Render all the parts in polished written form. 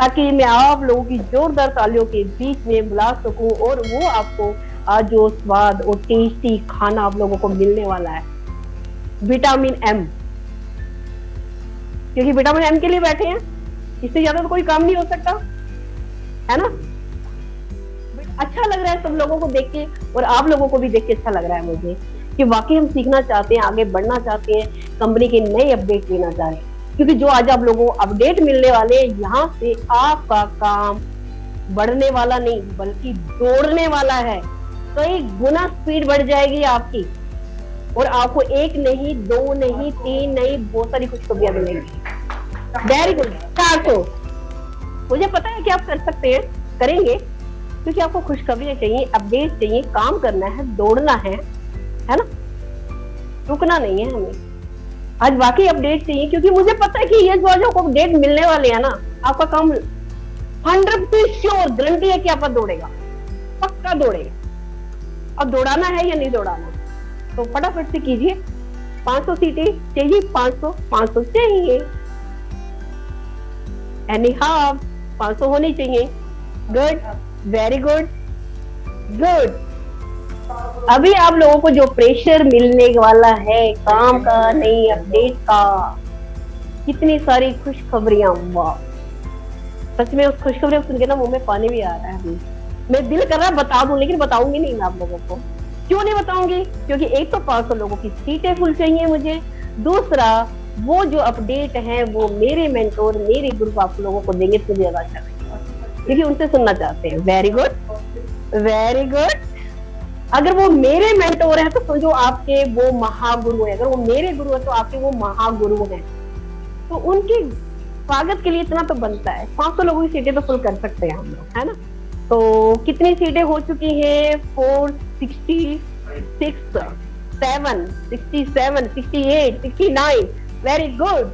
ताकि मैं आप लोगों की जोरदार तालियों के बीच में बुला सकूं और वो आपको आज जो स्वाद और टेस्टी खाना आप लोगों को मिलने वाला है, विटामिन एम, क्योंकि विटामिन एम के लिए बैठे हैं, इससे ज्यादा तो कोई काम नहीं हो सकता, है ना। अच्छा लग रहा है सब लोगों को देख के, और आप लोगों को भी देख के अच्छा लग रहा है मुझे कि वाकई हम सीखना चाहते हैं, आगे बढ़ना चाहते हैं, कंपनी के नए अपडेट लेना चाह रहे हैं, क्योंकि जो आज आप लोगों को अपडेट मिलने वाले, यहाँ से आपका काम बढ़ने वाला नहीं बल्कि दौड़ने वाला है। तो एक गुना स्पीड बढ़ जाएगी आपकी, और आपको एक नहीं, दो नहीं, तीन नहीं, बहुत सारी खुशखबरियां मिलेंगी। Very good. 400 मुझे पता है कि आप कर सकते हैं, करेंगे, क्योंकि आपको खुशखबरियां चाहिए, अपडेट चाहिए, काम करना है, दौड़ना है ना, रुकना नहीं है हमें। आज वाकई अपडेट चाहिए, क्योंकि मुझे पता है कि ये जो अपडेट मिलने वाले हैं ना, आपका काम 100% श्योर, गारंटी है कि आपका दौड़ेगा, पक्का दौड़ेगा। अब दौड़ाना है या नहीं दौड़ाना, तो फटाफट से कीजिए। 500 सीटें चाहिए, 500 चाहिए, एनी हाफ 500 होनी चाहिए। Good, very good, good. अभी आप लोगों को जो प्रेशर मिलने वाला है काम का, नहीं अपडेट का, कितनी सारी खुशखबरियां, वाह, सच में उस खुशखबरी सुन के ना मुंह में पानी भी आ रहा है। अभी मैं दिल कर रहा है बता दूं, लेकिन बताऊंगी नहीं मैं आप लोगों को। क्यों नहीं बताऊंगी, क्योंकि एक तो 500 लोगों की सीटें फुल चाहिए मुझे, दूसरा वो जो अपडेट है वो मेरे मेंटोर, मेरे ग्रुप आप लोगों को देंगे, तो ज्यादा अच्छा लगेगा, क्योंकि उनसे सुनना चाहते हैं। Very good, very good. अगर वो मेरे मेंटोर है तो समझो आपके वो महागुरु है, अगर वो मेरे गुरु है तो आपके वो महागुरु हैं, तो उनके स्वागत के लिए इतना तो बनता है। 500 लोगों की सीटें तो फुल कर सकते हैं हम लोग, है ना। तो कितनी सीटें हो चुकी हैं? 466, 7, 67, 68, 69। Very good.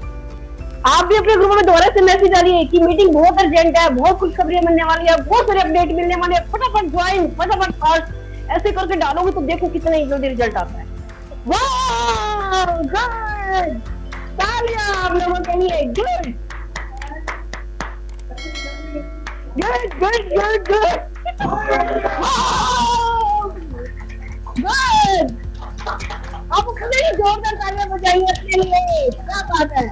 आप भी अपने ग्रुप में दोबारा से मैसेज डालिए कि मीटिंग बहुत अर्जेंट है, बहुत खुशखबरियां मिलने वाली है, बहुत सारे अपडेट मिलने वाले हैं, फटाफट ज्वाइन, फटाफट फर्स्ट, ऐसे करके डालोगे तो देखो कितना जल्दी रिजल्ट आता है। वाह, गुड, तालियां आप लोगों के लिए। Good good good good good good. आप खुद ही जोरदार तालियां बजाइए अपने लिए, क्या बात है।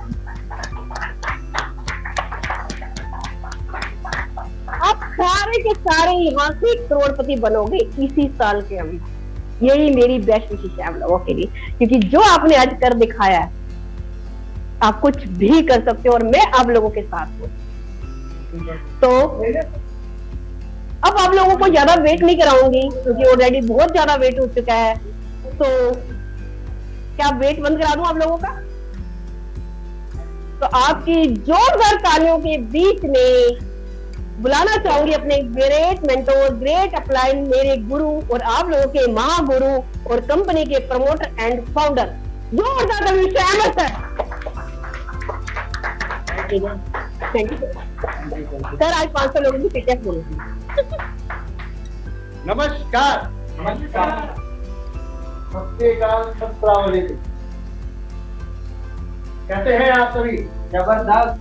आप सारे के सारे यहाँ से करोड़पति बनोगे इसी साल के अंदर। यही मेरी बेस्ट विशेष है आप लोगों के लिए, क्योंकि जो आपने आज कर दिखाया है, आप कुछ भी कर सकते हो, और मैं आप लोगों के साथ हूँ। तो अब आप लोगों को ज्यादा वेट नहीं कराऊंगी, क्योंकि ऑलरेडी बहुत ज्यादा वेट हो चुका है। तो क्या वेट बंद करा दूं आप लोगों का? तो आपकी जोरदार तालियों के बीच में बुलाना चाहूंगी अपने ग्रेट मेंटोर, ग्रेट अपलाइन, मेरे गुरु और आप लोगों के महागुरु और कंपनी के प्रमोटर एंड फाउंडर, जोरदार तालियों से थैंक यू सर। आज 500 लोगों की सीटें फुल। नमस्कार, नमस्कार, अस्सलाम वालेकुम। कैसे हैं आप सभी? जबरदस्त।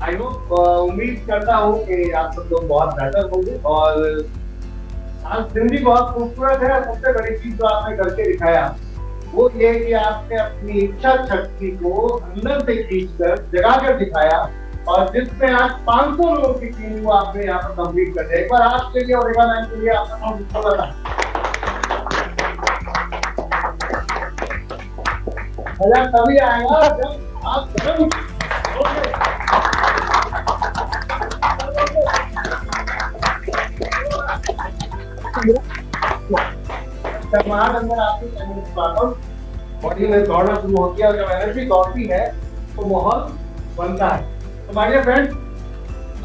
आई होप, उम्मीद करता हूँ कि आप सब लोग बहुत बेहतर होंगे। और आज जिंदगी बहुत खूबसूरत है। सबसे बड़ी चीज जो आपने करके दिखाया वो ये कि आपने अपनी इच्छा शक्ति को अंदर से खींचकर जगा कर दिखाया, और जिसमें आज 500 लोगों की टीम को आपने यहाँ पर कंप्लीट कर दिया। एक बार आपके लिए और एक के लिए आपका नाम मजा तभी आएगा जब आप अंदर आपकी बॉडी में दौड़ना शुरू होती है, और जब एनर्जी दौड़ती है तो माहौल बनता है। तो माय डियर फ्रेंड्स,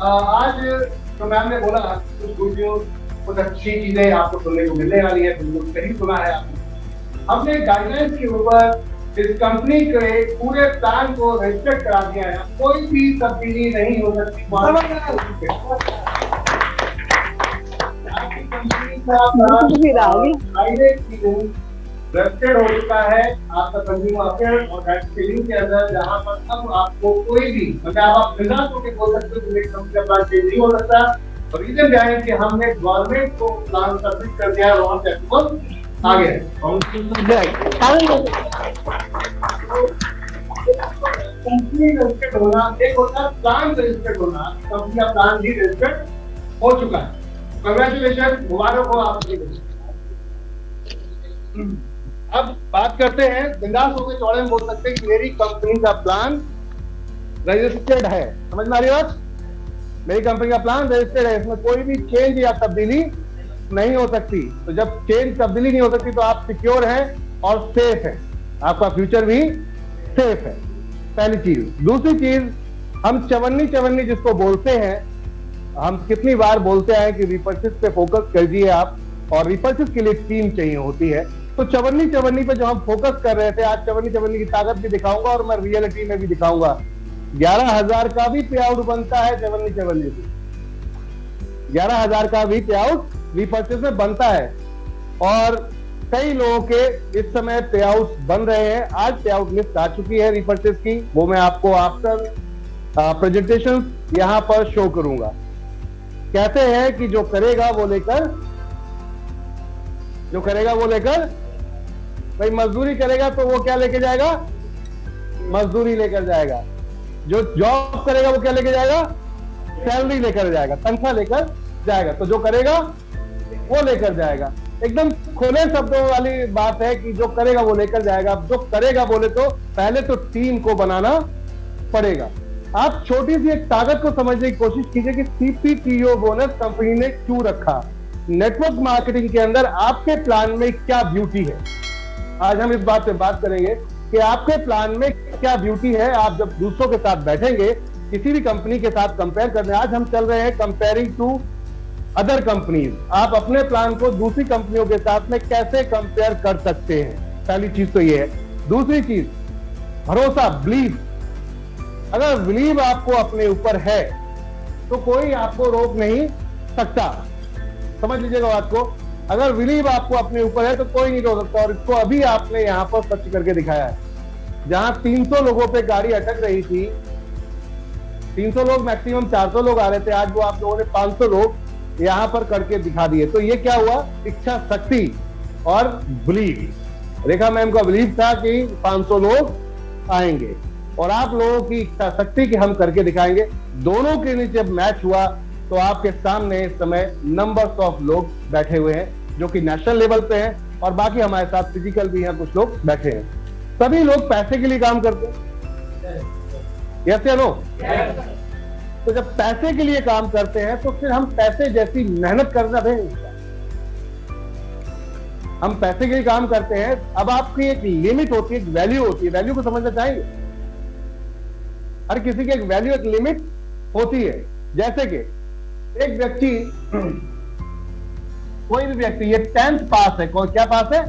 आज जो मैम ने बोला कुछ गुड न्यूज, कुछ अच्छी चीजें आपको सुनने को मिलने वाली है। बिल्कुल सही सुना है आपने। हमने गाइडलाइंस के ऊपर इस कंपनी के पूरे प्लान को रेस्पेक्ट करा दिया है। कोई भी तब्दीली नहीं हो सकती। आपकी कंपनी से आप रजिस्टर्ड हो चुका है आपका कंज्यूमर अफेयर और दैट फीलिंग के अंदर, जहां पर अब आपको कोई भी मतलब आप बिना सोचे बोल सकते हो कि मेरी कंपनी का प्लान चेंज नहीं हो सकता। और रीजन क्या है कि हमने गवर्नमेंट को प्लान सबमिट कर दिया है, वहां से अप्रूवल आ गया कंपनी रजिस्टर्ड होना एक होता है, प्लान रजिस्टर्ड होना, कंपनी का प्लान भी रजिस्टर्ड हो चुका है। कांग्रेचुलेशन, मुबारक हो आपके। अब बात करते हैं, बिंदास होकर चौड़े में बोल सकते हैं कि मेरी कंपनी का प्लान रजिस्टर्ड है। समझ में आ रही बात? मेरी कंपनी का प्लान रजिस्टर्ड है, इसमें कोई भी चेंज या तब्दीली नहीं हो सकती। तो जब चेंज तब्दीली नहीं हो सकती तो आप सिक्योर हैं और सेफ है, आपका फ्यूचर भी सेफ है, पहली चीज। दूसरी चीज, हम चवन्नी जिसको बोलते हैं, हम कितनी बार बोलते हैं कि रिपर्चेस पे फोकस कीजिए आप, और रिपर्चेस के लिए टीम चाहिए होती है। तो चवन्नी पे जो हम फोकस कर रहे थे, आज चवन्नी की ताकत भी दिखाऊंगा और मैं रियलिटी में भी दिखाऊंगा। 11,000 का भी पे आउट बनता है चवन्नी से, 11,000 का भी पे आउट रिपर्चेस में बनता है। और कई लोगों के इस समय पे आउट बन रहे हैं। आज पे आउट लिस्ट आ चुकी है रिपर्चेस की, वो मैं आपको आफ्टर प्रेजेंटेशन यहां पर शो करूंगा। कहते हैं कि जो करेगा वो लेकर भाई मजदूरी करेगा तो वो क्या लेके जाएगा? मजदूरी लेकर जाएगा। जो जॉब करेगा वो क्या लेके जाएगा? सैलरी लेकर जाएगा, तनख्वाह लेकर जाएगा। तो जो करेगा वो लेकर जाएगा। एकदम खुले शब्दों वाली बात है कि जो करेगा वो लेकर जाएगा। अब जो करेगा बोले तो पहले तो टीम को बनाना पड़ेगा। आप छोटी सी एक ताकत को समझने की कोशिश कीजिए कि सीपीटीओ बोनस कंपनी ने क्यों रखा। नेटवर्क मार्केटिंग के अंदर आपके प्लान में क्या ब्यूटी है, आज हम इस बात पे बात करेंगे कि आपके प्लान में क्या ब्यूटी है। आप जब दूसरों के साथ बैठेंगे, किसी भी कंपनी के साथ कंपेयर करने, आज हम चल रहे हैं कंपेयरिंग टू अदर कंपनीज। आप अपने प्लान को दूसरी कंपनियों के साथ में कैसे कंपेयर कर सकते हैं, पहली चीज तो ये है। दूसरी चीज, भरोसा, बिलीव। अगर बिलीव आपको अपने ऊपर है तो कोई आपको रोक नहीं सकता। समझ लीजिएगा बात को। अगर बिलीव आपको अपने ऊपर है तो कोई नहीं रोक सकता। और इसको अभी आपने यहां पर सच करके दिखाया है। जहां 300 लोगों पे गाड़ी अटक रही थी, 300 लोग मैक्सिमम 400 लोग आ रहे थे, आज वो आप लोगों ने 500 लोग यहां पर करके दिखा दिए। तो ये क्या हुआ? इच्छा शक्ति और बिलीव। रेखा मैम का बिलीव था कि 500 लोग आएंगे और आप लोगों की इच्छा शक्ति कि हम करके दिखाएंगे। दोनों के नीचे जब मैच हुआ तो आपके सामने इस समय नंबर्स ऑफ लोग बैठे हुए हैं जो कि नेशनल लेवल पे हैं और बाकी हमारे साथ फिजिकल भी हैं, कुछ लोग बैठे हैं। सभी लोग पैसे के लिए काम करते हैं, यस या नो? तो जब पैसे के लिए काम करते हैं तो फिर हम पैसे जैसी मेहनत करना देंगे। हम पैसे के लिए काम करते हैं। अब आपकी एक लिमिट होती है, एक वैल्यू होती है। वैल्यू को समझना चाहेंगे? हर किसी की एक वैल्यू, एक लिमिट होती है। जैसे कि एक व्यक्ति, कोई भी व्यक्ति, ये 10th पास है, कौन क्या पास है?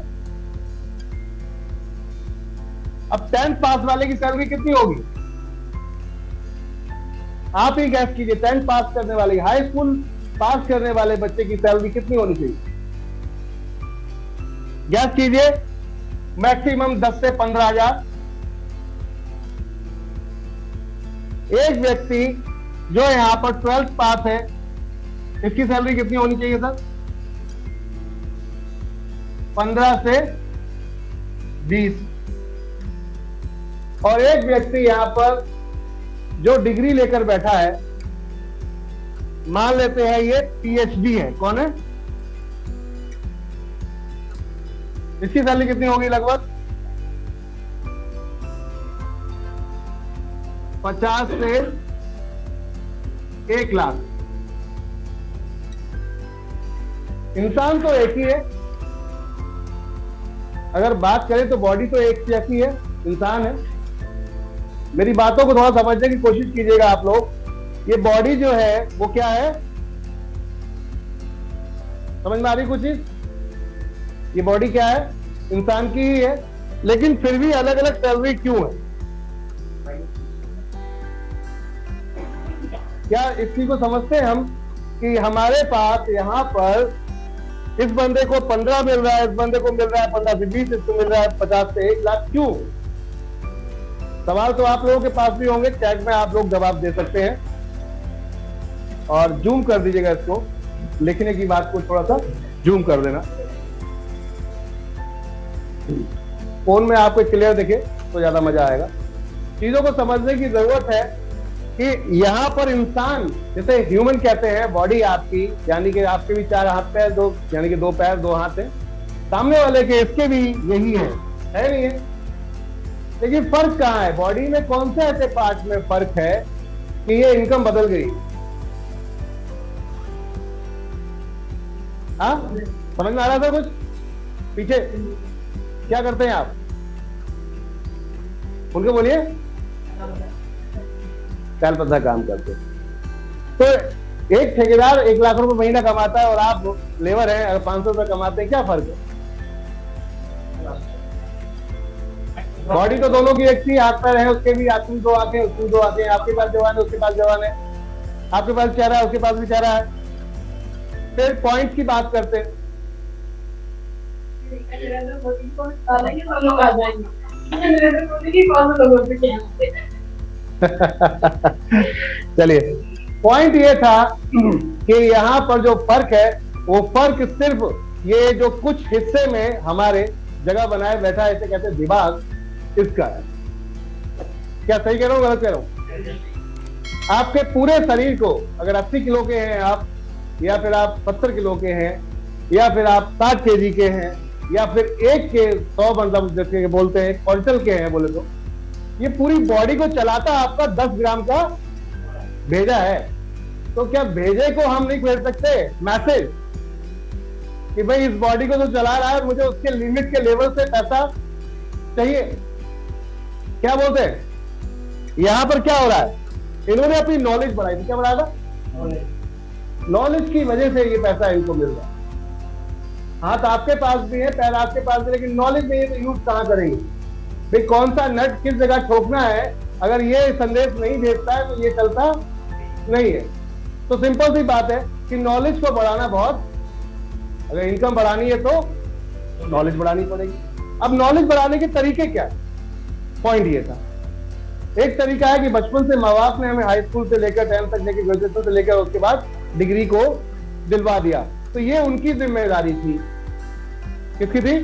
अब 10th पास वाले की सैलरी कितनी होगी? आप ही गैस कीजिए। 10th पास करने वाले, हाई स्कूल पास करने वाले बच्चे की सैलरी कितनी होनी चाहिए? गैस कीजिए। मैक्सिमम 10 से 15,000। एक व्यक्ति जो यहां पर 12th पास है, इसकी सैलरी कितनी होनी चाहिए सर? 15 से 20। और एक व्यक्ति यहां पर जो डिग्री लेकर बैठा है, मान लेते हैं ये पीएचडी है, कौन है? इसकी सैलरी कितनी होगी? लगभग 50 से 1 लाख। इंसान तो एक ही है। अगर बात करें तो बॉडी तो एक जैसी है, इंसान है। मेरी बातों को थोड़ा समझने की कोशिश कीजिएगा आप लोग। ये बॉडी जो है वो क्या है? समझ में आ रही कुछ चीज? ये बॉडी क्या है? इंसान की ही है, लेकिन फिर भी अलग अलग सैलरी क्यों है? क्या इस चीज को समझते हैं हम कि हमारे पास यहां पर इस बंदे को 15 मिल रहा है, इस बंदे को मिल रहा है 15 से 20, इसको मिल रहा है 50 से 1 लाख, क्यों? सवाल तो आप लोगों के पास भी होंगे, चैट में आप लोग जवाब दे सकते हैं। और जूम कर दीजिएगा इसको, लिखने की बात को थोड़ा सा जूम कर देना, फोन में आपको क्लियर दिखे तो ज्यादा मजा आएगा। चीजों को समझने की जरूरत है कि यहाँ पर इंसान, जैसे ह्यूमन कहते हैं, बॉडी आपकी, यानी कि आपके भी 4 हाथ पैर, 2 यानी कि 2 पैर 2 हाथ है, सामने वाले के इसके भी यही है नहीं है? लेकिन फर्क कहाँ है? बॉडी में कौन से ऐसे पार्ट में फर्क है कि ये इनकम बदल गई? हाँ, समझ में आ रहा था कुछ? पीछे क्या करते हैं आप? उनको बोलिए। कैल पता काम करते हैं। तो एक ठेकेदार 1 लाख रुपए महीना कमाता है और आप लेबर हैं, अगर 500 रुपए कमाते हैं, क्या फर्क है? बॉडी तो दोनों की एक थी, हाथ पैर है, उसके भी आपकी 2 आंखें, उसकी 2 आंखें, आपके पास जवान है, उसके पास जवान है, आपके पास चेहरा है, उसके पास भी चेहरा है। फिर पॉइंट की बात करते हैं। चलिए, पॉइंट ये था कि यहाँ पर जो फर्क है, वो फर्क सिर्फ ये जो कुछ हिस्से में हमारे जगह बनाए बैठा है, इसे कहते हैं दिमाग, इसका है। क्या सही कह रहा हूँ, गलत कह रहा हूँ? आपके पूरे शरीर को, अगर 80 किलो के हैं आप, या फिर आप 70 किलो के हैं, या फिर आप 60 केजी के हैं, या फिर 1 के 100, मतलब जैसे बोलते हैं क्विंटल के हैं बोले तो, ये पूरी बॉडी को चलाता आपका 10 ग्राम का भेजा है। तो क्या भेजे को हम नहीं भेज सकते मैसेज कि भाई इस बॉडी को तो चला रहा है, मुझे उसके लिमिट के लेवल से पैसा चाहिए? क्या बोलते हैं? यहां पर क्या हो रहा है? इन्होंने अपनी नॉलेज बढ़ाई थी। क्या बढ़ाया था? नॉलेज की वजह से ये पैसा इनको मिल रहा है। हाथ आपके पास भी है, पैर आपके पास भी, लेकिन नॉलेज नहीं है तो यूज कहां करेंगे भाई? कौन सा नट किस जगह ठोकना है, अगर ये संदेश नहीं भेजता है तो ये चलता नहीं है। तो सिंपल सी बात है कि नॉलेज को बढ़ाना बहुत, अगर इनकम बढ़ानी है तो नॉलेज बढ़ानी पड़ेगी। अब नॉलेज बढ़ाने के तरीके क्या है? पॉइंट ये था, एक तरीका है कि बचपन से माँ बाप ने हमें हाई स्कूल से लेकर 10th तक लेकर, ग्रेजुएशन से लेकर उसके बाद डिग्री को दिलवा दिया, तो ये उनकी जिम्मेदारी थी। किसकी थी?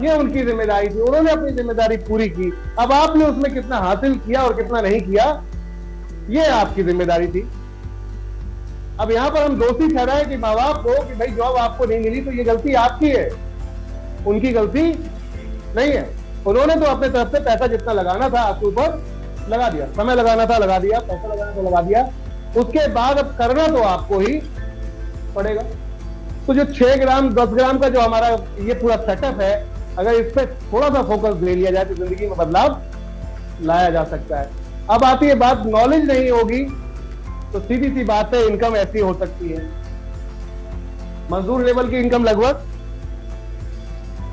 ये उनकी जिम्मेदारी थी, उन्होंने अपनी जिम्मेदारी पूरी की। अब आपने उसमें कितना हासिल किया और कितना नहीं किया, ये आपकी जिम्मेदारी थी। अब यहां पर हम दोषी ठहराए कि माँ बाप को कि भाई जॉब आपको नहीं मिली, तो ये गलती आपकी है, उनकी गलती नहीं है। उन्होंने तो अपने तरफ से पैसा जितना लगाना था आपके ऊपर लगा दिया, समय लगाना था लगा दिया, पैसा लगाना था लगा दिया, उसके बाद अब करना तो आपको ही पड़ेगा। तो जो 6 ग्राम 10 ग्राम का जो हमारा ये पूरा सेटअप है, अगर इस पर थोड़ा सा फोकस ले लिया जाए तो जिंदगी में बदलाव लाया जा सकता है। अब आती है बात, नॉलेज नहीं होगी तो सीधी सी बात है, इनकम ऐसी हो सकती है। मजदूर लेवल की इनकम लगभग,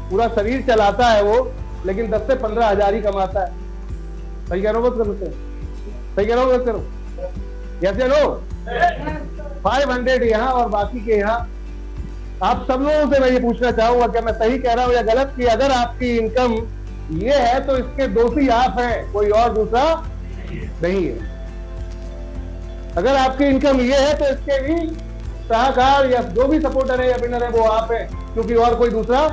पूरा शरीर चलाता है वो, लेकिन 10 से 15 हजार ही कमाता है। सही कह रहा हूँ, सही कह रहा हूँ, करो कैसे लो 500 यहाँ और बाकी के यहाँ। आप सब लोगों से मैं ये पूछना चाहूंगा, क्या मैं सही कह रहा हूँ या गलत, कि अगर आपकी इनकम ये है तो इसके दोषी आप हैं, कोई और दूसरा नहीं है। अगर आपकी इनकम ये है तो इसके भी सलाहकार या जो भी सपोर्टर है या विनर है वो आप है, क्योंकि और कोई दूसरा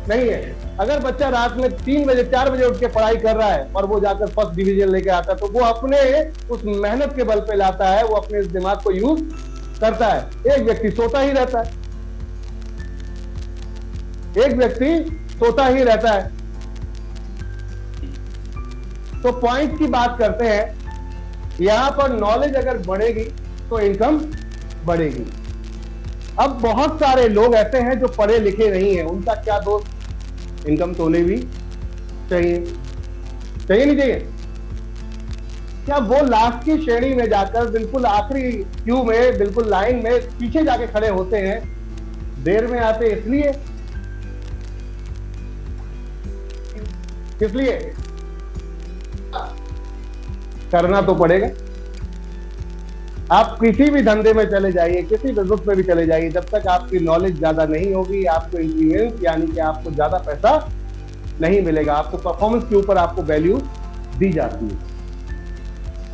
नहीं है। अगर बच्चा रात में 3 बजे 4 बजे उठ के पढ़ाई कर रहा है और वो जाकर फर्स्ट डिवीजन लेके आता है, तो वो अपने उस मेहनत के बल पे लाता है, वो अपने दिमाग को यूज करता है। एक व्यक्ति सोता ही रहता है, एक व्यक्ति सोता ही रहता है। तो पॉइंट की बात करते हैं, यहां पर नॉलेज अगर बढ़ेगी तो इनकम बढ़ेगी। अब बहुत सारे लोग ऐसे हैं जो पढ़े लिखे नहीं हैं, उनका क्या दोष? इनकम तो उन्हें भी चाहिए, चाहिए नहीं चाहिए? क्या वो लास्ट की श्रेणी में जाकर, बिल्कुल आखिरी क्यू में, बिल्कुल लाइन में पीछे जाके खड़े होते हैं? देर में आते इसलिए, इसलिए करना तो पड़ेगा। आप किसी भी धंधे में चले जाइए, किसी बिजनेस में भी चले जाइए, जब तक आपकी नॉलेज ज्यादा नहीं होगी, आपको इंफ्लुएंस यानी कि आपको ज्यादा पैसा नहीं मिलेगा। आपको परफॉर्मेंस के ऊपर आपको वैल्यू दी जाती है।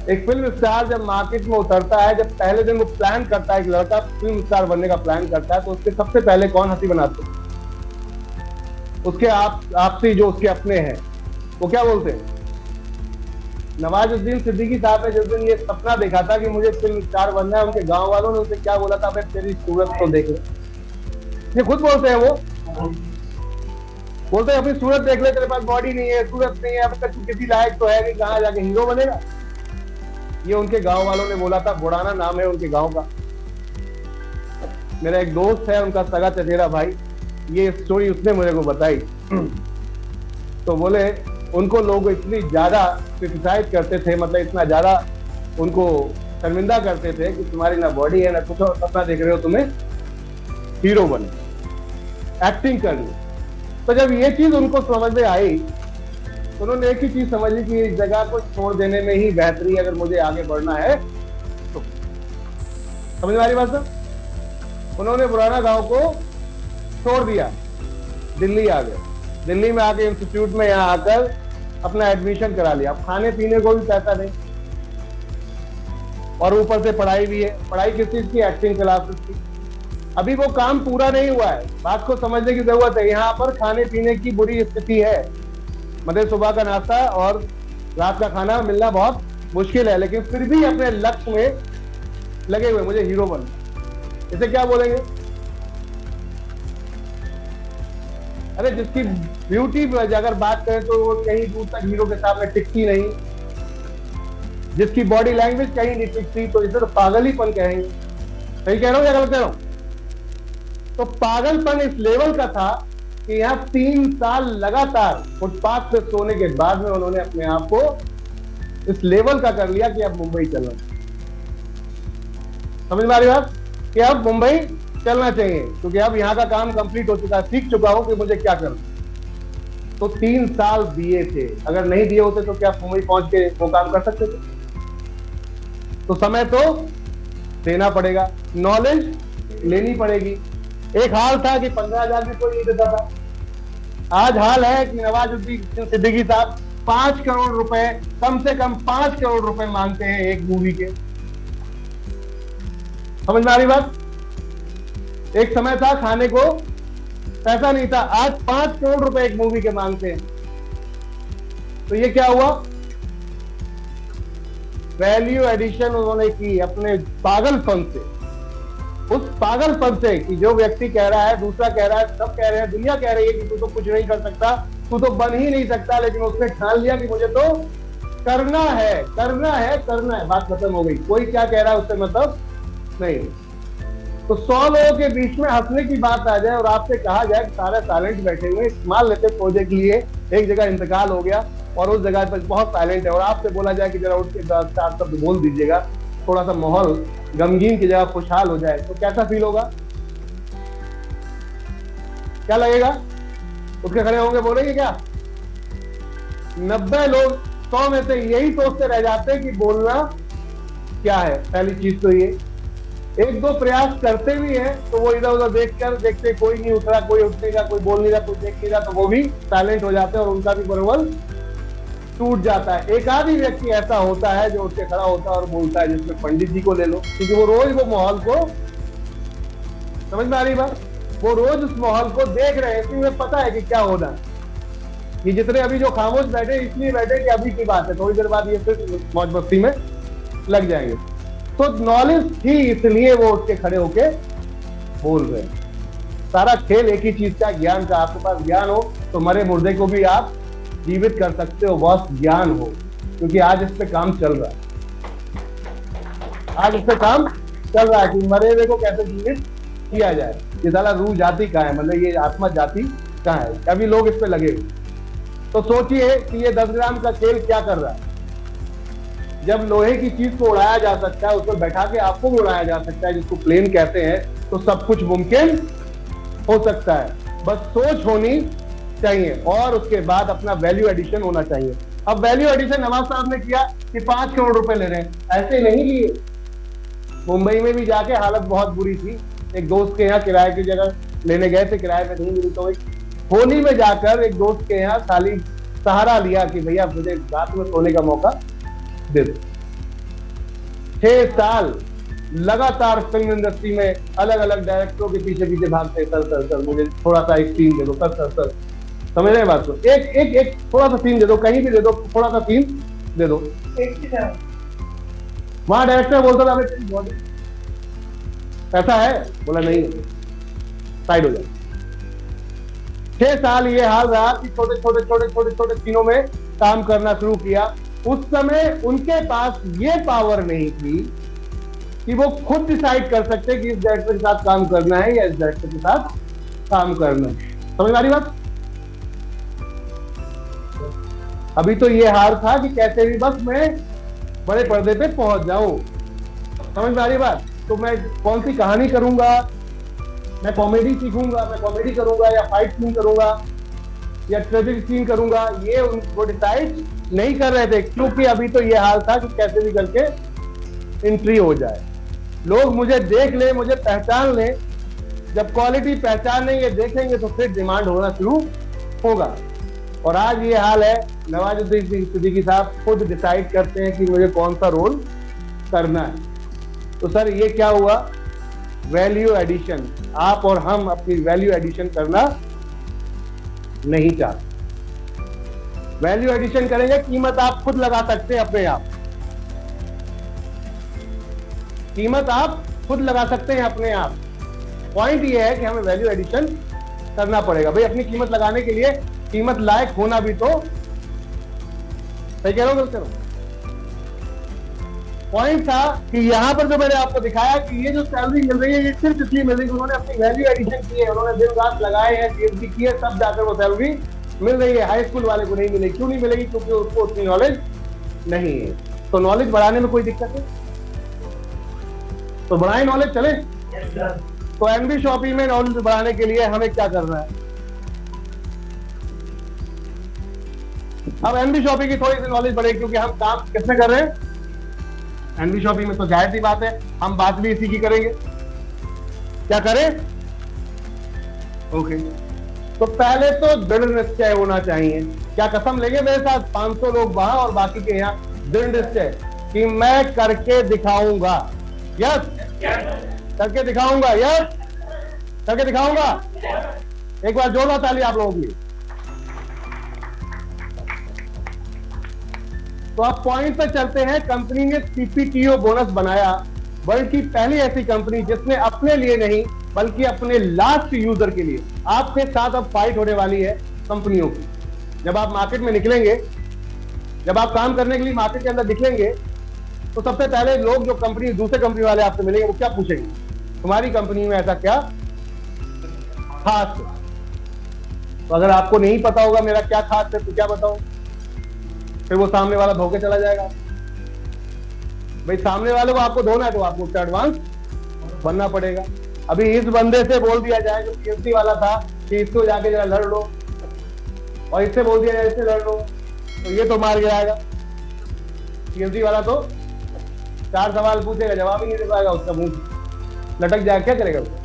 एक फिल्म स्टार जब मार्केट में उतरता है, जब पहले दिन वो प्लान करता है, एक लड़का फिल्म स्टार बनने का प्लान करता है, तो उसके सबसे पहले कौन हंसी बनाते हैं? उसके आपसी जो उसके अपने हैं, वो क्या बोलते हैं? नवाजुद्दीन सिद्दीकी साहब ने जिस दिन ये सपना देखा था कि मुझे फिल्म स्टार बनना है, उनके गांव वालों ने उसे क्या बोला था? भाई तेरी सूरत तो देख ले। ये खुद बोलते हैं, वो बोलते हैं अपनी सूरत देख ले, तेरे पास बॉडी नहीं है, सूरत नहीं है, अब तक किसी लायक तो है नहीं, कहाँ जाके हीरो बनेगा? ये उनके गांव वालों ने बोला था। बुढ़ाना नाम है उनके गांव का। मेरा एक दोस्त है, उनका सगा चचेरा भाई, ये स्टोरी उसने मुझे को बताई। तो बोले उनको लोग इतनी ज्यादा क्रिटिसाइज करते थे, मतलब इतना ज्यादा उनको शर्मिंदा करते थे कि तुम्हारी ना बॉडी है ना कुछ, और सपना देख रहे हो तुम्हें हीरो बने, एक्टिंग करनी। तो जब ये चीज उनको समझ में आई, तो उन्होंने एक ही चीज समझ ली कि इस जगह को छोड़ देने में ही बेहतरी, अगर मुझे आगे बढ़ना है तो। समझ में आ रही बात सर? उन्होंने पुराना गांव को छोड़ दिया, दिल्ली आ गए। दिल्ली में आके इंस्टीट्यूट में यहाँ आकर अपना एडमिशन करा लिया। अब खाने पीने को भी पैसा नहीं, और ऊपर से पढ़ाई भी है। पढ़ाई किस चीज की? एक्टिंग क्लासेस की। अभी वो काम पूरा नहीं हुआ है, बात को समझने की जरूरत है। यहाँ पर खाने पीने की बुरी स्थिति है, मतलब सुबह का नाश्ता और रात का खाना मिलना बहुत मुश्किल है, लेकिन फिर भी अपने लक्ष्य में लगे हुए, मुझे हीरो बनना। इसे क्या बोलेंगे? अरे जिसकी ब्यूटी अगर बात करें तो वो कहीं दूर तक हीरो के सामने टिकती नहीं, जिसकी बॉडी लैंग्वेज कहीं नहीं टिकती, तो इसे तो पागलीपन कहेंगे। सही कह रहा हूं या गलत कह रहा हूं? तो पागलपन इस लेवल का था कि यहाँ 3 साल लगातार फुटपाथ पे सोने के बाद में उन्होंने अपने आप को इस लेवल का कर लिया कि अब मुंबई चलना। समझ में आ रही बात? कि अब मुंबई चलना चाहिए, क्योंकि अब यहाँ का काम कंप्लीट हो चुका है, सीख चुका हूं कि मुझे क्या करना। तो 3 साल दिए थे, अगर नहीं दिए होते तो क्या मुंबई पहुंच के वो काम कर सकते थे? तो समय तो देना पड़ेगा, नॉलेज लेनी पड़ेगी। एक हाल था कि 15,000 भी कोई नहीं देता था। आज हाल है कि नवाजुद्दीन सिद्दीकी साहब 5 करोड़ रुपए, कम से कम 5 करोड़ रुपए मांगते हैं एक मूवी के। समझ में आ रही बात? एक समय था खाने को पैसा नहीं था, आज 5 करोड़ रुपए एक मूवी के मांगते हैं। तो ये क्या हुआ? वैल्यू एडिशन उन्होंने की अपने पागलपन से। उस पागलपन से कि जो व्यक्ति कह रहा है, दूसरा कह रहा है, सब कह रहे हैं, दुनिया कह रही है कि तू तो कुछ नहीं कर सकता, तू तो बन ही नहीं सकता, लेकिन उसने ठान लिया कि मुझे तो करना है, करना है, करना है। बात खत्म हो गई। कोई क्या कह रहा है उससे मतलब नहीं। तो 100 लोगों के बीच में हंसने की बात आ जाए और आपसे कहा जाए कि सारे साइलेंट बैठे हुए, मान लेते प्रोजेक्ट के लिए एक जगह इंतकाल हो गया और उस जगह पर बहुत साइलेंट है, और आपसे बोला जाए कि जरा उठ के 4 शब्द बोल दीजिएगा, थोड़ा सा माहौल गमगीन की जगह खुशहाल हो जाए, तो कैसा फील होगा? क्या लगेगा? उठ के खड़े होंगे, बोलेंगे क्या? 90 लोग 100 में से यही सोचते रह जाते हैं कि बोलना क्या है। पहली चीज तो ये, 1-2 प्रयास करते भी हैं तो वो इधर उधर देखते कोई नहीं उठ रहा, कोई उठने का, कोई बोल नहीं रहा, कोई देख नहीं रहा, तो वो भी साइलेंट हो जाते हैं और उनका भी मनोबल टूट जाता है। एक आध ही व्यक्ति ऐसा होता है जो उठ के खड़ा होता है और बोलता है, जिसमें पंडित जी को ले लो, क्योंकि वो रोज वो माहौल को, समझ में आ रही बात? वो रोज उस माहौल को देख रहे हैं, इसलिए उन्हें पता है कि क्या होना है। ये जितने अभी जो खामोश बैठे इसलिए बैठे कि अभी की बात है, थोड़ी देर बाद ये फिर मौज मस्ती में लग जाएंगे। तो नॉलेज थी इसलिए वो उठ के खड़े होके बोल रहे हैं। सारा खेल एक ही चीज का, ज्ञान का। आपके पास ज्ञान हो तो मरे मुर्दे को भी आप जीवित कर सकते हो, बस ज्ञान हो, क्योंकि आज इस पे काम चल रहा है। आज इस पे काम चल रहा है कि मरे हुए को कैसे जीवित किया जाए। ये साला रूह जाति कहाँ है, मतलब ये आत्मा जाति कहाँ है? अभी लोग इस पे लगे हुए। तो सोचिए कि ये 10 ग्राम का खेल क्या कर रहा है। जब लोहे की चीज को उड़ाया जा सकता है, उसको बैठा के आपको भी उड़ाया जा सकता है, जिसको प्लेन कहते हैं, तो सब कुछ मुमकिन हो सकता है। बस सोच होनी चाहिए और उसके बाद अपना वैल्यू एडिशन होना चाहिए। अब वैल्यू एडिशन नवाज साहब ने किया कि 5 करोड़ रुपए ले रहे हैं, ऐसे नहीं लिए। मुंबई में भी जाके हालत बहुत बुरी थी। एक दोस्त के यहाँ किराए की जगह लेने गए थे, किराए पे नहीं मिली, तो होली में जाकर एक दोस्त के यहाँ खाली सहारा लिया कि भैया मुझे रात में सोने का मौका दे दो। 6 साल लगातार फिल्म इंडस्ट्री में अलग अलग डायरेक्टरों के पीछे पीछे भागते, सर मुझे थोड़ा सा एक सीन दे दो, सर समझ रहे हैं बात को, एक थोड़ा सा सीन दे दो, कहीं भी दे दो, थोड़ा सा सीन दे दो। वहां डायरेक्टर बोलता था हमें पैसा है, बोला नहीं, साइड हो जाए। 6 साल ये हाल रहा कि छोटे सीनों में काम करना शुरू किया। उस समय उनके पास ये पावर नहीं थी कि वो खुद डिसाइड कर सकते कि इस डायरेक्टर के साथ काम करना है या इस डायरेक्टर के साथ काम करना है। समझ में आ रही बात? अभी तो ये हाल था कि कैसे भी बस मैं बड़े पर्दे पे पहुंच जाऊं। समझ में आ रही बात? तो मैं कौन सी कहानी करूंगा, मैं कॉमेडी सीखूंगा, मैं कॉमेडी करूंगा या फाइट सीन करूंगा या ट्रेजिक सीन करूंगा, ये वो डिसाइड नहीं कर रहे थे, क्योंकि अभी तो ये हाल था कि कैसे भी करके एंट्री हो जाए, लोग मुझे देख ले, मुझे पहचान ले। जब क्वालिटी पहचान नहीं ये देखेंगे तो फिर डिमांड होना शुरू होगा। और आज ये हाल है, नवाजुद्दीन सिद्दीकी साहब खुद डिसाइड करते हैं कि मुझे कौन सा रोल करना है। तो सर ये क्या हुआ? Value addition. आप और हम अपनी वैल्यू एडिशन करना नहीं चाहते। वैल्यू एडिशन करेंगे, कीमत आप खुद लगा सकते हैं अपने आप, कीमत आप खुद लगा सकते हैं अपने आप। पॉइंट ये है कि हमें वैल्यू एडिशन करना पड़ेगा। भाई अपनी कीमत लगाने के लिए कीमत लायक होना भी तो, सही कह रहा हूं, गलत कह रहा हूं? पॉइंट था कि यहां पर जो मैंने आपको दिखाया कि ये जो सैलरी मिल रही है ये सिर्फ इसलिए मिल रही है, उन्होंने अपनी वैल्यू एडिशन की है, उन्होंने दिन रात लगाए हैं, जीएसटी की है, तब जाकर वो सैलरी मिल रही है। हाई स्कूल वाले को नहीं मिलेगी। क्यों नहीं मिलेगी? क्योंकि उसको उतनी नॉलेज नहीं है। तो नॉलेज बढ़ाने में कोई दिक्कत है तो बढ़ाए, नॉलेज चले। तो एनबी शॉपिंग में नॉलेज बढ़ाने के लिए हमें क्या करना है? अब एनबी शॉपिंग की थोड़ी सी नॉलेज बढ़ेगी, क्योंकि हम काम किसमें कर रहे हैं? एनबी शॉपिंग में। तो जाहिर सी बात है हम बात भी इसी की करेंगे। क्या करें? ओके, तो पहले तो दृढ़ निश्चय होना चाहिए। क्या कसम लेंगे मेरे साथ? 500 लोग वहां और बाकी के यहाँ दृढ़ निश्चय कि मैं करके दिखाऊंगा। यस, करके दिखाऊंगा। यस, करके दिखाऊंगा। एक बार जोरदार ताली आप लोगों की। तो आप पॉइंट पर चलते हैं। कंपनी ने सीपीटीओ बोनस बनाया, वर्ल्ड की पहली ऐसी कंपनी जिसने अपने लिए नहीं बल्कि अपने लास्ट यूजर के लिए। आपके साथ अब फाइट होने वाली है कंपनियों की। जब आप मार्केट में निकलेंगे, जब आप काम करने के लिए मार्केट के अंदर निकलेंगे, तो सबसे पहले लोग जो कंपनी, दूसरे कंपनी वाले आपसे मिलेंगे, वो क्या पूछेंगे? तुम्हारी कंपनी में ऐसा क्या खास है? तो अगर आपको नहीं पता होगा मेरा क्या खास है तो क्या बताओ, फिर वो सामने वाला धोखे चला जाएगा। भाई सामने वाले को आपको धोना है तो आपको उसका एडवांस बनना पड़ेगा। अभी इस बंदे से बोल दिया जाए जो पीएचडी वाला था कि इसको जाके जरा लड़ लो, और इससे बोल दिया जाए इससे लड़ लो, तो ये तो मार गिराएगा। पीएचडी वाला तो 4 सवाल पूछेगा, जवाब ही नहीं दे पाएगा, उसका मुंह लटक जाएगा, क्या करेगा उसको?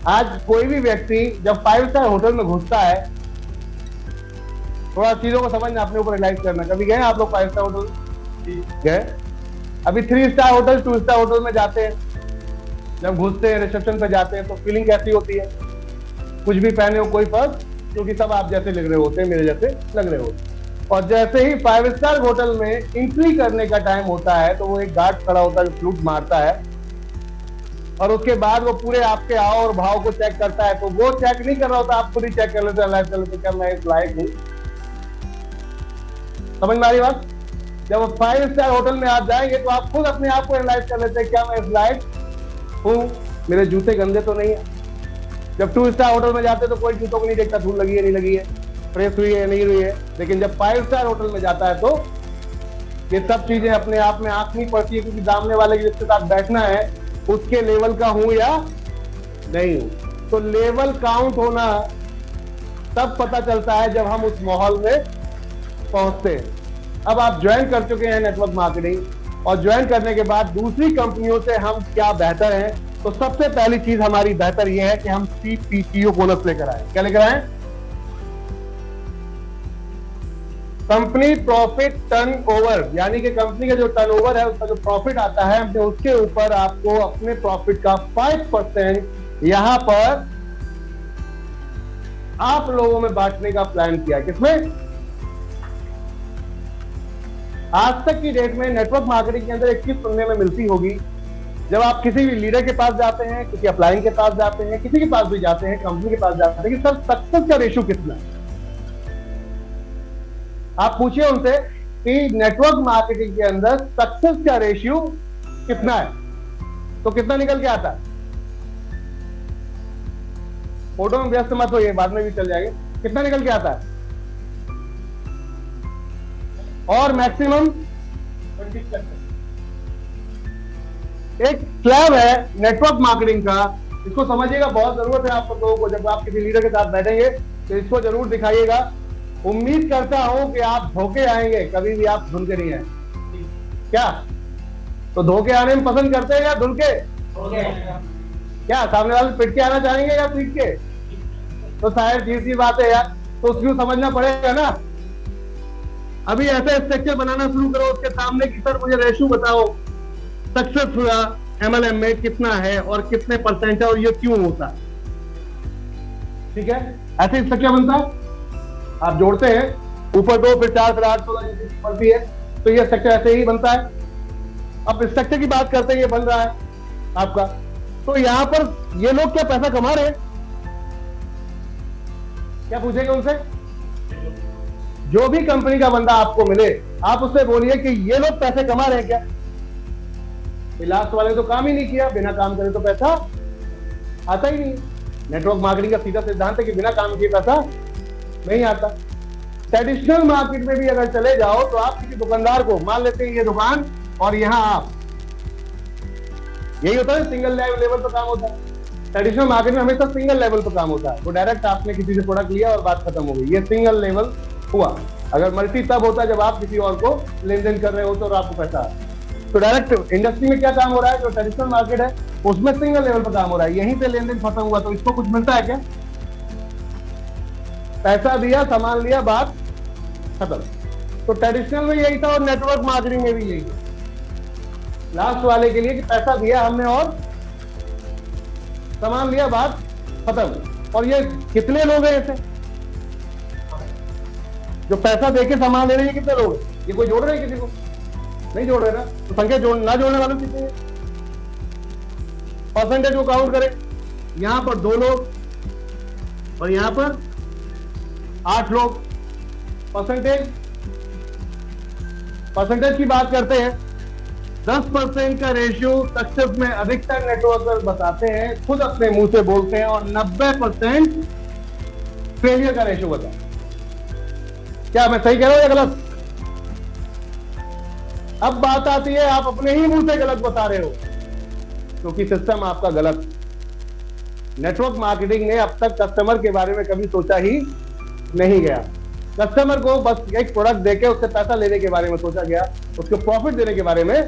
आज कोई भी व्यक्ति जब 5 स्टार होटल में घुसता है, थोड़ा चीजों को समझना, अपने ऊपर रियलाइज करना। कभी गए आप लोग 5 स्टार होटल? गए? अभी 3 स्टार होटल, 2 स्टार होटल में जाते हैं, जब घुसते हैं, रिसेप्शन पे जाते हैं, तो फीलिंग कैसी होती है? कुछ भी पहने हो कोई फर्क, क्योंकि सब आप जैसे लग रहे होते हैं, मेरे जैसे लग रहे होते। और जैसे ही 5 स्टार होटल में एंट्री करने का टाइम होता है तो वो एक गार्ड खड़ा होता है जो फ्लूट मारता है, और उसके बाद वो पूरे आपके आओ और भाव को चेक करता है। तो वो चेक नहीं कर रहा होता, आप खुद ही चेक कर लेते हैं, क्या मैं इस लायक हूं? समझ में आ रही बात? जब 5 स्टार होटल में आप जाएंगे तो आप खुद अपने आप को एनालाइज कर लेते हैं, क्या मैं इस लायक हूं? मेरे जूते गंदे तो नहीं है? जब 2 स्टार होटल में जाते तो कोई जूतों को नहीं देखता, धूल लगी है नहीं लगी है, प्रेस हुई है नहीं हुई है। लेकिन जब 5 स्टार होटल में जाता है तो ये सब चीजें अपने आप में आंख नहीं पड़ती है, क्योंकि सामने वाले जिसके साथ बैठना है उसके लेवल का हूं या नहीं हूं। तो लेवल काउंट होना तब पता चलता है जब हम उस माहौल में पहुंचते हैं। अब आप ज्वाइन कर चुके हैं नेटवर्क मार्केटिंग और ज्वाइन करने के बाद दूसरी कंपनियों से हम क्या बेहतर हैं, तो सबसे पहली चीज हमारी बेहतर यह है कि हम CPTO बोनस लेकर आए। क्या लेकर आए? कंपनी प्रॉफिट टर्नओवर, यानी कि कंपनी का जो टर्नओवर है, उसका जो प्रॉफिट आता है, हमने उसके ऊपर आपको अपने प्रॉफिट का 5% यहां पर आप लोगों में बांटने का प्लान किया। किसमें? आज तक की डेट में नेटवर्क मार्केटिंग के अंदर एक चीज सुनने में मिलती होगी, जब आप किसी भी लीडर के पास जाते हैं, किसी अप्लाइंग के पास जाते हैं, किसी के पास भी जाते हैं, कंपनी के पास जाते हैं, कि सर सक्सेस का रेशियो कितना है। आप पूछिए उनसे कि नेटवर्क मार्केटिंग के अंदर सक्सेस का रेशियो कितना है, तो कितना निकल के आता है? फोटो में व्यस्त मत होइए, बाद में भी चल जाएंगे। कितना निकल के आता है? और मैक्सिमम 20%। एक स्लैब है नेटवर्क मार्केटिंग का, इसको समझिएगा, बहुत जरूरत है आप लोगों को। जब आप किसी लीडर के साथ बैठेंगे तो इसको जरूर दिखाइएगा। उम्मीद करता हूं कि आप धोखे आएंगे, कभी भी आप धुल के नहीं आए। क्या तो धोखे आने में पसंद करते हैं या धुल के? क्या सामने वाले पिट के आना चाहेंगे या पीट के? तो शायद सीधी बात है यार, तो उसको समझना पड़ेगा ना। अभी ऐसा स्ट्रक्चर बनाना शुरू करो उसके सामने कि सर मुझे रेशियो बताओ, सक्सेस हुआ MLM में कितना है और कितने परसेंट है और ये क्यों होता है। ठीक है, ऐसे स्ट्रक्चर बनता है। आप जोड़ते हैं ऊपर 2 फिर 4 फिर 8 16 पड़ती है, तो ये स्ट्रक्चर ऐसे ही बनता है। अब स्ट्रक्चर की बात करते हैं, ये बन रहा है आपका। तो यहां पर ये लोग क्या पैसा कमा रहे हैं? क्या पूछेंगे उनसे? जो भी कंपनी का बंदा आपको मिले, आप उससे बोलिए कि ये लोग पैसे कमा रहे हैं क्या? लास्ट वाले तो काम ही नहीं किया, बिना काम करे तो पैसा आता ही नहीं। नेटवर्क मार्केटिंग का सीधा सिद्धांत है कि बिना काम किए पैसा नहीं आता। ट्रेडिशनल मार्केट में भी अगर चले जाओ तो आप किसी दुकानदार को, मान लेते हैं ये दुकान और यहां आप, यही होता है, सिंगल लेवल पर काम होता है। ट्रेडिशनल मार्केट में हमेशा सिंगल लेवल पर काम होता है। वो डायरेक्ट आपने किसी से प्रोडक्ट लिया और बात खत्म हो गई, ये सिंगल लेवल हुआ। अगर मल्टी तब होता है जब आप किसी और को लेन देन कर रहे हो तो और आपको पैसा। तो डायरेक्ट इंडस्ट्री में क्या काम हो रहा है, जो ट्रेडिशनल मार्केट है उसमें सिंगल लेवल पर काम हो रहा है, यहीं पे लेन देन खत्म हुआ, तो इसको कुछ मिलता है क्या? पैसा दिया, सामान लिया, बात खत्म। तो ट्रेडिशनल में यही था और नेटवर्क मार्केटिंग में भी यही है। लास्ट वाले के लिए कि पैसा दिया हमने और सामान लिया, बात खत्म। और ये कितने लोग हैं ऐसे जो पैसा देके सामान ले रहे हैं? कितने लोग? ये कोई जोड़ रहे हैं? किसी को नहीं जोड़ रहे ना, तो संख्या ना जोड़ने वाले कितने हैं? परसेंटेज को काउंट करें, यहां पर 2 लोग और यहां पर 8 लोग। परसेंटेज की बात करते हैं, 10% का रेशियो सक्सेस में अधिकतर नेटवर्कर बताते हैं, खुद अपने मुंह से बोलते हैं, और 90% फेलियर का रेशियो बताते हैं। क्या मैं सही कह रहा हूं या गलत? अब बात आती है, आप अपने ही मुंह से गलत बता रहे हो क्योंकि सिस्टम आपका गलत। नेटवर्क मार्केटिंग ने अब तक कस्टमर के बारे में कभी सोचा ही नहीं गया। कस्टमर को बस एक प्रोडक्ट देके उससे पैसा लेने के बारे में सोचा गया, उसको प्रॉफिट देने के बारे में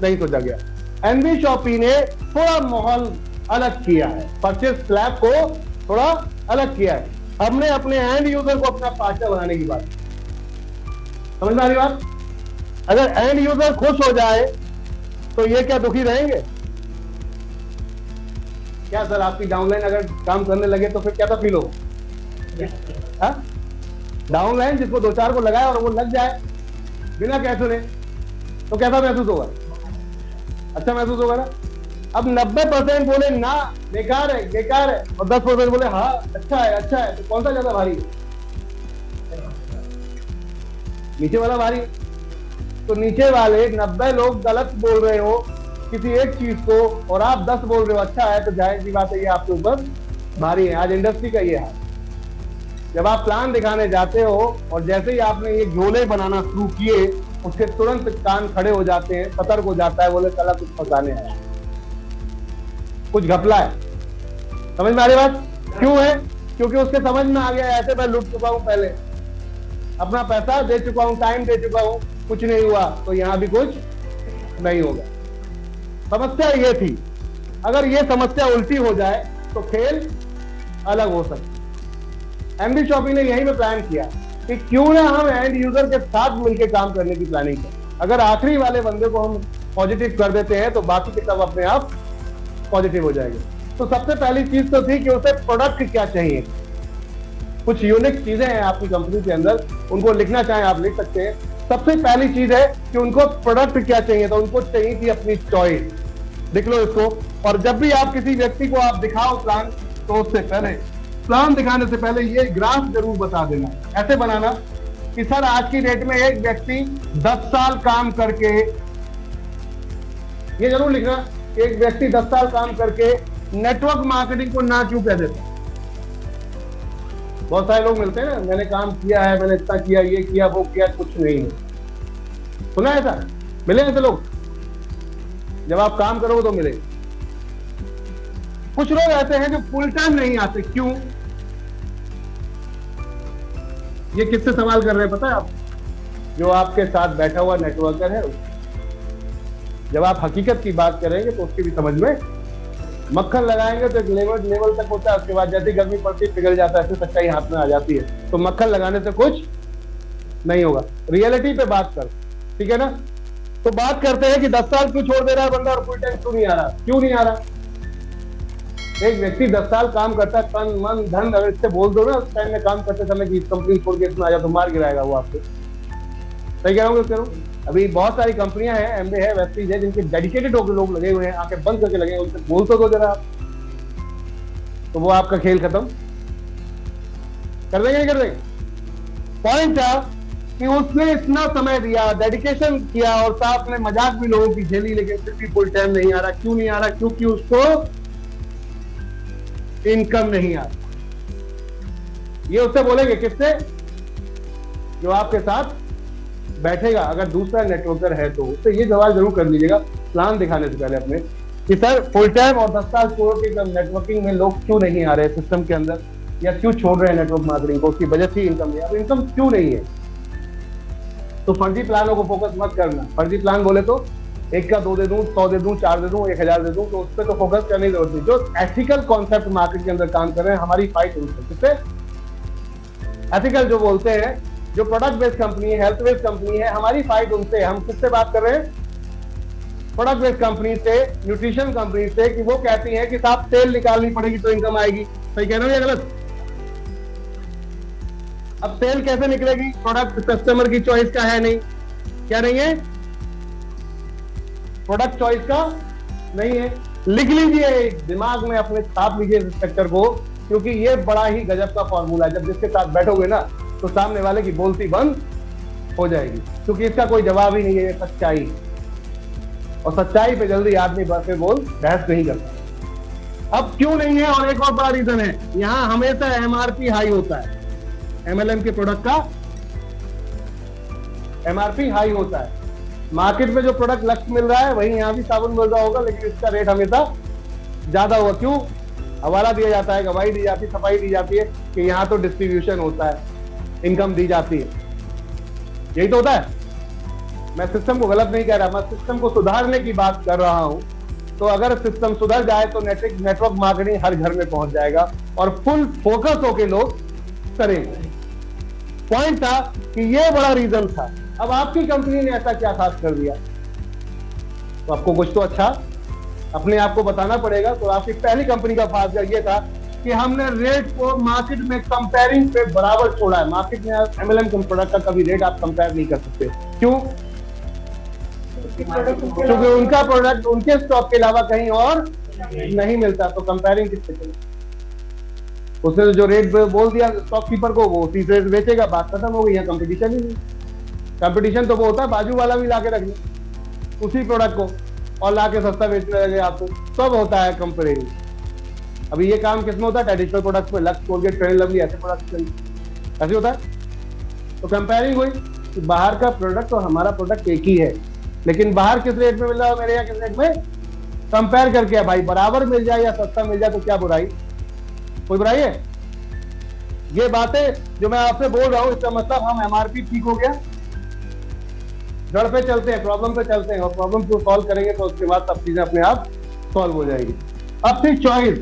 नहीं सोचा गया। एनवी शॉपी ने थोड़ा माहौल अलग किया है, परचेज स्लैब को थोड़ा अलग किया है। हमने अपने एंड यूजर को अपना पार्टनर बनाने की बात, समझ में आ रही बात? अगर एंड यूजर खुश हो जाए तो ये क्या दुखी रहेंगे क्या? सर आपकी डाउनलाइन अगर काम करने लगे तो फिर क्या फील हो? डाउनलाइन जिसको 2-4 को लगाए और वो लग जाए बिना कह सुने, तो कैसा महसूस होगा? अच्छा महसूस होगा ना। अब 90% बोले ना बेकार है बेकार है, और 10% बोले हाँ अच्छा है, तो कौन सा ज्यादा भारी है? नीचे वाला भारी। तो नीचे वाले 90 लोग गलत बोल रहे हो किसी एक चीज को और आप 10 बोल रहे हो अच्छा है, तो जाहिर सी बात है ये आपके ऊपर भारी है। आज इंडस्ट्री का ये हाल। जब आप प्लान दिखाने जाते हो और जैसे ही आपने ये झोले बनाना शुरू किए, उसके तुरंत कान खड़े हो जाते हैं, सतर्क हो जाता है, बोले साला कुछ फंसाने आया, कुछ घपला है। समझ में आ रही बात? क्यों है? क्योंकि उसके समझ में आ गया ऐसे मैं लूट चुका हूं, पहले अपना पैसा दे चुका हूं, टाइम दे चुका हूं, कुछ नहीं हुआ, तो यहां भी कुछ नहीं होगा। समस्या ये थी, अगर ये समस्या उल्टी हो जाए तो खेल अलग हो सकता है। एमबी शॉपी ने यही में प्लान किया कि क्यों ना हम एंड यूजर के साथ मिलकर काम करने की प्लानिंग करें। अगर आखिरी वाले बंदे को हम पॉजिटिव कर देते हैं तो बाकी के सब अपने आप पॉजिटिव हो जाएंगे। तो सबसे पहली चीज तो थी कि उसे प्रोडक्ट क्या चाहिए। कुछ यूनिक चीजें हैं आपकी कंपनी के अंदर, उनको लिखना चाहें आप लिख सकते हैं। सबसे पहली चीज है कि उनको प्रोडक्ट क्या चाहिए, तो उनको चाहिए थी अपनी चॉइस। लिख लो इसको। और जब भी आप किसी व्यक्ति को आप दिखाओ प्लान, तो उससे पहले, प्लान दिखाने से पहले ये ग्राफ जरूर बता देना। ऐसे बनाना कि सर आज की डेट में एक व्यक्ति 10 साल काम करके, ये जरूर लिखना, एक व्यक्ति 10 साल काम करके नेटवर्क मार्केटिंग को ना क्यों कह देता। बहुत सारे लोग मिलते हैं ना, मैंने काम किया है, मैंने इतना किया, ये किया, वो किया, कुछ नहीं है। सुना है ऐसा? मिले ऐसे लोग? जब आप काम करोगे तो मिले। कुछ लोग ऐसे हैं जो फुल टाइम नहीं आते, क्यों? ये किससे सवाल कर रहे हैं पता है आप? जो आपके साथ बैठा हुआ नेटवर्कर है। जब आप हकीकत की बात करेंगे तो उसकी भी समझ में, मक्खन लगाएंगे तो एक लेवल तक होता है, उसके बाद जैसे गर्मी पड़ती है पिघल जाता है, ऐसे सच्चाई हाथ में आ जाती है। तो मक्खन लगाने से कुछ नहीं होगा, रियलिटी पे बात कर, ठीक है ना? तो बात करते हैं कि 10 साल क्यों छोड़ दे रहा है बंदा और फुल टाइम क्यों नहीं आ रहा? क्यों नहीं आ रहा? एक व्यक्ति 10 साल काम करता है, तन मन धन, अगर इससे बोल दो ना उस टाइम में काम करते समय कि कंपनी छोड़ के इसमें आ जाए तो मार गिराएगा वो आपको। सही कह रहा हूँ? अभी बहुत सारी कंपनियां हैं, एमबे है, वेबसाइट है, जिनके डेडिकेटेड होकर लोग लगे हुए हैं, आंखें बंद करके लगे हैं, उनसे बोल तो जरा आप, तो वो आपका खेल खत्म कर देंगे, नहीं कर देंगे? पॉइंट था कि उसने इतना समय दिया, डेडिकेशन किया और साथ में मजाक भी लोगों की झेली, लेकिन फिर भी फुल टाइम नहीं आ रहा। क्यों नहीं आ रहा? क्योंकि उसको इनकम नहीं आ रहा। ये उससे बोलेंगे किससे? जो आपके साथ बैठेगा। अगर दूसरा नेटवर्कर है तो उससे ये सवाल जरूर कर लीजिएगा प्लान दिखाने से पहले अपने, कि सर फुल टाइम और 10 साल छोड़ के नेटवर्किंग में लोग क्यों नहीं आ रहे सिस्टम के अंदर, या क्यों छोड़ रहे हैं नेटवर्क मार्केटिंग को? उसकी वजह से इनकम नहीं, अब इनकम क्यों नहीं है? तो फर्जी प्लानों को फोकस मत करना। फर्जी प्लान बोले तो 1 का 2 दे दूं, 100 दे दूं, 4 दे दूं, 1000 दे दूं, तो उस पर तो फोकस करने की जरूरत नहीं। जो एथिकल कॉन्सेप्ट मार्केट के अंदर काम कर रहे हैं, हमारी फाइट उनसे, किससे? एथिकल जो बोलते हैं, जो प्रोडक्ट बेस्ड कंपनी है, हेल्थ बेस्ड कंपनी है, हमारी फाइट उनसे। हम किससे बात कर रहे हैं? प्रोडक्ट बेस्ड कंपनी से, न्यूट्रिशन कंपनी से, कि वो कहती है कि साहब सेल निकालनी पड़ेगी तो इनकम आएगी। सही कह रहे हो या गलत? अब सेल कैसे निकलेगी? प्रोडक्ट कस्टमर की चॉइस का है नहीं। क्या नहीं है? प्रोडक्ट चॉइस का नहीं है। लिख लीजिए, दिमाग में अपने छाप लीजिए इस स्ट्रक्चर को, क्योंकि ये बड़ा ही गजब का फॉर्मूला है। जब जिसके साथ बैठोगे ना तो सामने वाले की बोलती बंद हो जाएगी, क्योंकि इसका कोई जवाब ही नहीं है। ये सच्चाई, और सच्चाई पे जल्दी आदमी बहस नहीं करता। अब क्यों नहीं है? और एक और बड़ा रीजन है, यहां हमेशा एमआरपी हाई होता है। एमएलएम के प्रोडक्ट का एमआरपी हाई होता है। मार्केट में जो प्रोडक्ट लक्ष्य मिल रहा है वही यहाँ भी साबुन मिल रहा होगा, लेकिन इसका रेट हमेशा ज्यादा होगा। क्यों? हवाला दिया जाता है, गवाही दी जाती है, सफाई दी जाती है कि यहाँ तो डिस्ट्रीब्यूशन होता है, इनकम दी जाती है। यही तो होता है। मैं सिस्टम को गलत नहीं कह रहा, मैं सिस्टम को सुधारने की बात कर रहा हूं। तो अगर सिस्टम सुधर जाए तो नेटवर्क मार्केटिंग हर घर में पहुंच जाएगा और फुल फोकस होके लोग करेंगे। पॉइंट था कि ये बड़ा रीजन था। अब आपकी कंपनी ने ऐसा क्या खास कर दिया, तो आपको कुछ तो अच्छा अपने आप को बताना पड़ेगा। तो आपकी पहली कंपनी का फायदा ये था कि हमने रेट को मार्केट में कंपेयरिंग पे बराबर छोड़ा है। मार्केट में एमएलएम प्रोडक्ट का कभी रेट आप कंपेयर नहीं कर सकते। क्यों? क्योंकि उनका प्रोडक्ट उनके स्टॉक के अलावा कहीं और नहीं मिलता, तो कंपेयरिंग किससे करें? उसने जो रेट बोल दिया स्टॉक कीपर को, वो उसी रेट बेचेगा, बात खत्म हो गई। यहाँ कंपटीशन ही नहीं। कंपटीशन तो वो होता है बाजू वाला भी लाके रख ले उसी प्रोडक्ट को और लाके सस्ता बेचने लगे आपको, तब होता है कंपेयरिंग। अभी ये काम किसमें होता है? ट्रेडिशनल प्रोडक्ट में, lux, Colgate, fair and lovely, ऐसे प्रोडक्ट ऐसे होता है। तो कंपेयरिंग हुई कि बाहर का प्रोडक्ट और हमारा प्रोडक्ट एक ही है, लेकिन बाहर किस रेट में मिल रहा है, मेरे यहाँ किस रेट में, कंपेयर करके। भाई बराबर मिल जाए या सस्ता मिल जाए तो क्या बुराई? कोई बुराई है? ये बातें जो मैं आपसे बोल रहा हूं, इसका मतलब हम एमआरपी ठीक हो गया, जड़ पे चलते हैं, प्रॉब्लम पे चलते हैं, और प्रॉब्लम को सॉल्व करेंगे तो उसके बाद सब चीजें अपने आप सॉल्व हो जाएगी। अब फिर चॉइस।